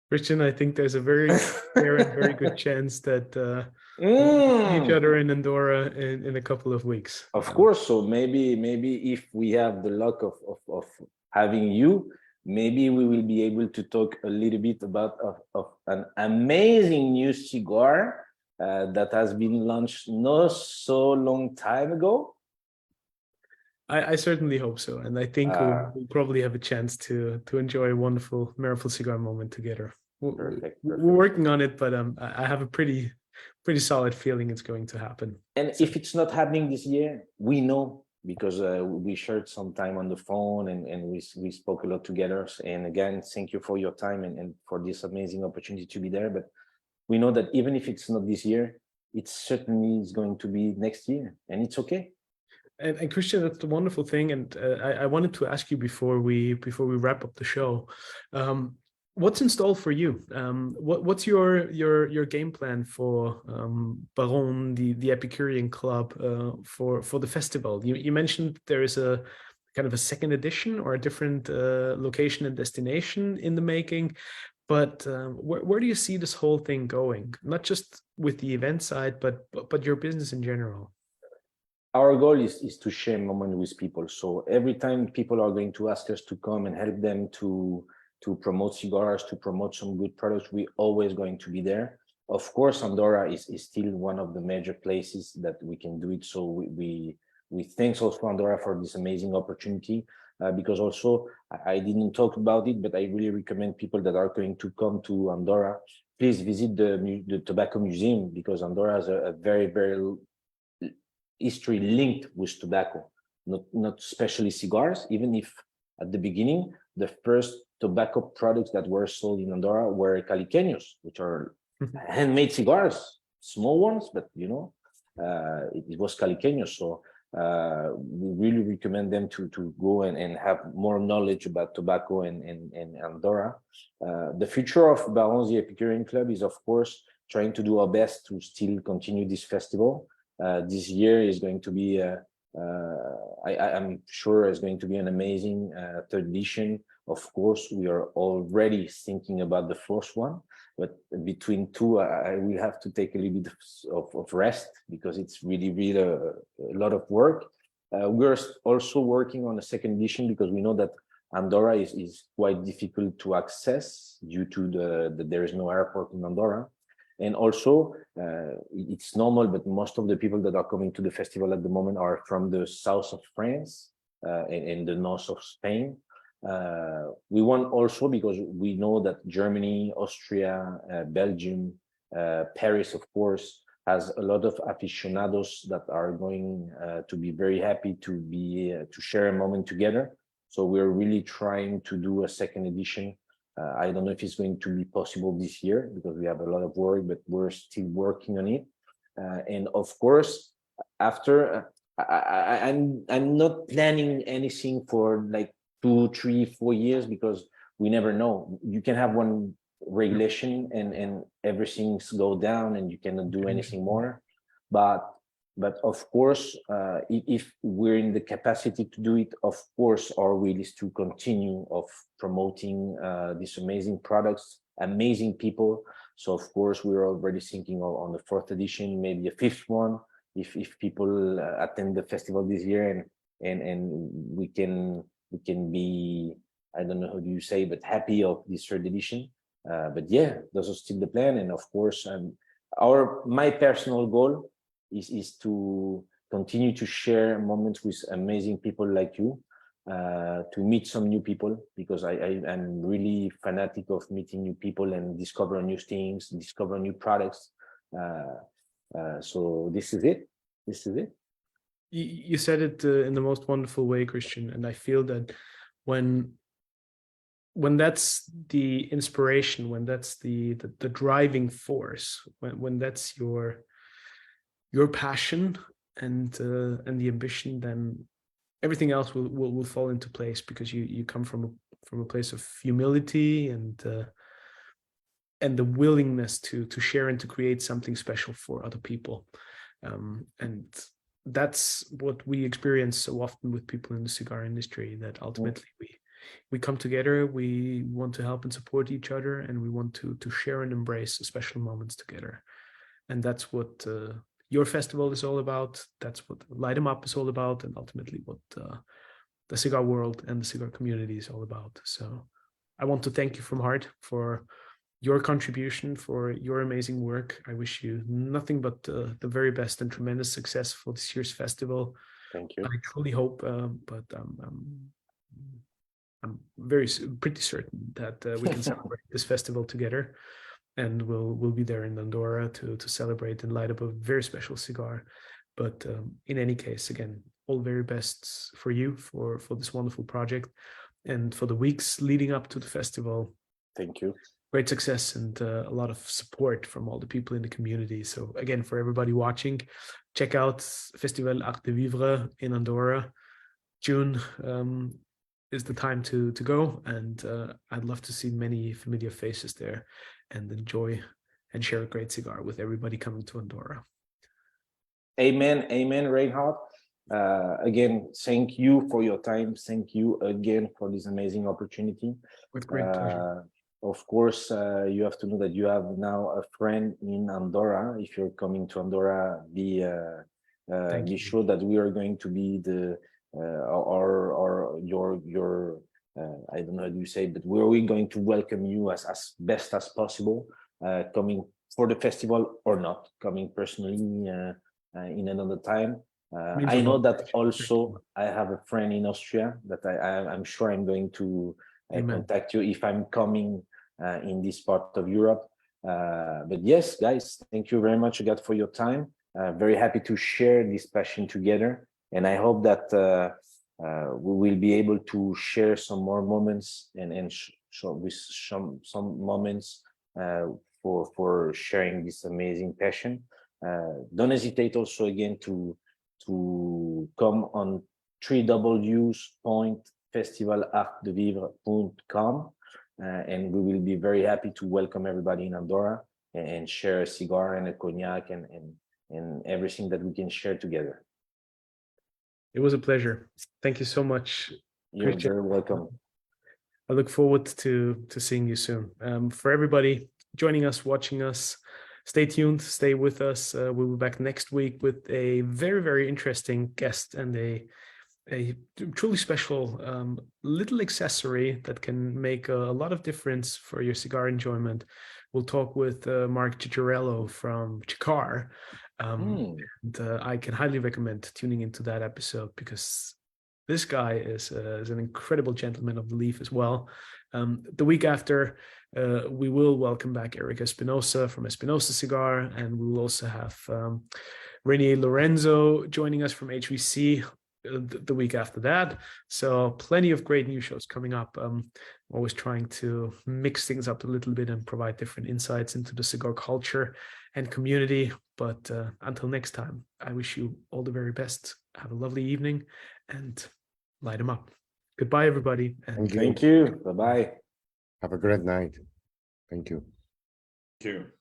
Christian, I think there's a very fair and very good chance that we'll see each other in Andorra in a couple of weeks.
Of course. So maybe if we have the luck of having you, maybe we will be able to talk a little bit about of an amazing new cigar that has been launched not so long time ago.
I certainly hope so, and I think we'll probably have a chance to enjoy a wonderful cigar moment together.
Perfect.
We're working on it, but I have a pretty solid feeling it's going to happen.
And if it's not happening this year, we know, because we shared some time on the phone and we spoke a lot together. And again, thank you for your time and for this amazing opportunity to be there. But we know that even if it's not this year, it certainly is going to be next year, and it's okay.
And Christian, that's the wonderful thing. And I wanted to ask you before we wrap up the show, what's in store for you? What's your game plan for Baron, the Epicurean Club, for the festival? You mentioned there is a kind of a second edition or a different location and destination in the making. But where do you see this whole thing going? Not just with the event side, but your business in general.
Our goal is to share moment with people. So every time people are going to ask us to come and help them to promote cigars, to promote some good products, we're always going to be there. Of course, Andorra is still one of the major places that we can do it. So we thanks also Andorra for this amazing opportunity. because also I didn't talk about it, but I really recommend people that are going to come to Andorra, please visit the Tobacco Museum, because Andorra has a very, very history linked with tobacco, not especially cigars, even if at the beginning, the first tobacco products that were sold in Andorra were caliqueños, which are handmade cigars, small ones, but it was caliqueños. So we really recommend them to go and have more knowledge about tobacco in Andorra. The future of Barons the Epicurean Club is, of course, trying to do our best to still continue this festival. This year is going to be, I'm sure, is going to be an amazing third edition. Of course, we are already thinking about the fourth one, but between two, I will have to take a little bit of rest, because it's really, really a lot of work. We're also working on a second edition, because we know that Andorra is quite difficult to access due to there is no airport in Andorra. And also, it's normal, but most of the people that are coming to the festival at the moment are from the south of France and the north of Spain. We want also, because we know that Germany, Austria, Belgium, Paris, of course, has a lot of aficionados that are going to be very happy to share a moment together. So we're really trying to do a second edition. I don't know if it's going to be possible this year, because we have a lot of work, but we're still working on it. And of course, after I'm not planning anything for like 2, 3, 4 years, because we never know. You can have one regulation and everything's go down and you cannot do anything more. But of course, if we're in the capacity to do it, of course, our will is to continue of promoting these amazing products, amazing people. So of course, we're already thinking on the fourth edition, maybe a fifth one, if people attend the festival this year, and we can be, I don't know how do you say, but happy of this third edition. But yeah, those are still the plan. And of course, my personal goal is to continue to share moments with amazing people like you, to meet some new people, because I'm really fanatic of meeting new people and discover new things, discover new products. So this is it. This is it.
You said it in the most wonderful way, Christian, and I feel that when that's the inspiration, when that's the driving force, when that's your passion and the ambition, then everything else will fall into place, because you come from a place of humility and the willingness to share and to create something special for other people, and that's what we experience so often with people in the cigar industry, that ultimately we come together, we want to help and support each other, and we want to share and embrace special moments together. And that's what your festival is all about. That's what Light 'em Up is all about, and ultimately what the cigar world and the cigar community is all about. So I want to thank you from heart for your contribution, for your amazing work. I wish you nothing but the very best and tremendous success for this year's festival.
Thank you.
I truly hope, but I'm pretty certain that we can celebrate this festival together, and we'll be there in Andorra to celebrate and light up a very special cigar. But in any case, again, all very best for you for this wonderful project, and for the weeks leading up to the festival.
Thank you.
Great success and a lot of support from all the people in the community. So again, for everybody watching, check out Festival Art de Vivre in Andorra. June is the time to go, and I'd love to see many familiar faces there and enjoy and share a great cigar with everybody coming to Andorra.
Amen. Amen, Reinhard. Again, thank you for your time. Thank you again for this amazing opportunity.
With great pleasure.
Of course, you have to know that you have now a friend in Andorra. If you're coming to Andorra, be sure that we are going to be your I don't know how you say, but we're going to welcome you as best as possible, coming for the festival or not, coming personally in another time.
Means
I
a
know
lot.
that also I have a friend in Austria that I'm sure I'm going to
Amen.
contact you if I'm coming in this part of Europe. But yes, guys, thank you very much again for your time. Very happy to share this passion together. And I hope that we will be able to share some more moments and with some moments for sharing this amazing passion. Don't hesitate also again to come on www.festivalartdevivre.com and we will be very happy to welcome everybody in Andorra and share a cigar and a cognac and everything that we can share together.
It was a pleasure. Thank you so much,
You're
Christian.
very welcome.
I look forward to seeing you soon. For everybody joining us, watching us, stay tuned, stay with us. We'll be back next week with a very, very interesting guest and a truly special little accessory that can make a lot of difference for your cigar enjoyment. We'll talk with Mark Ciccarello from Cigar. And I can highly recommend tuning into that episode because this guy is an incredible gentleman of the leaf as well. The week after, we will welcome back Eric Espinosa from Espinosa Cigar, and we will also have Renier Lorenzo joining us from HVC the week after that. So plenty of great new shows coming up. Always trying to mix things up a little bit and provide different insights into the cigar culture and community. But until next time, I wish you all the very best. Have a lovely evening and light them up. Goodbye, everybody. And
Thank you. Bye-bye.
Have a great night. Thank you.
Thank you.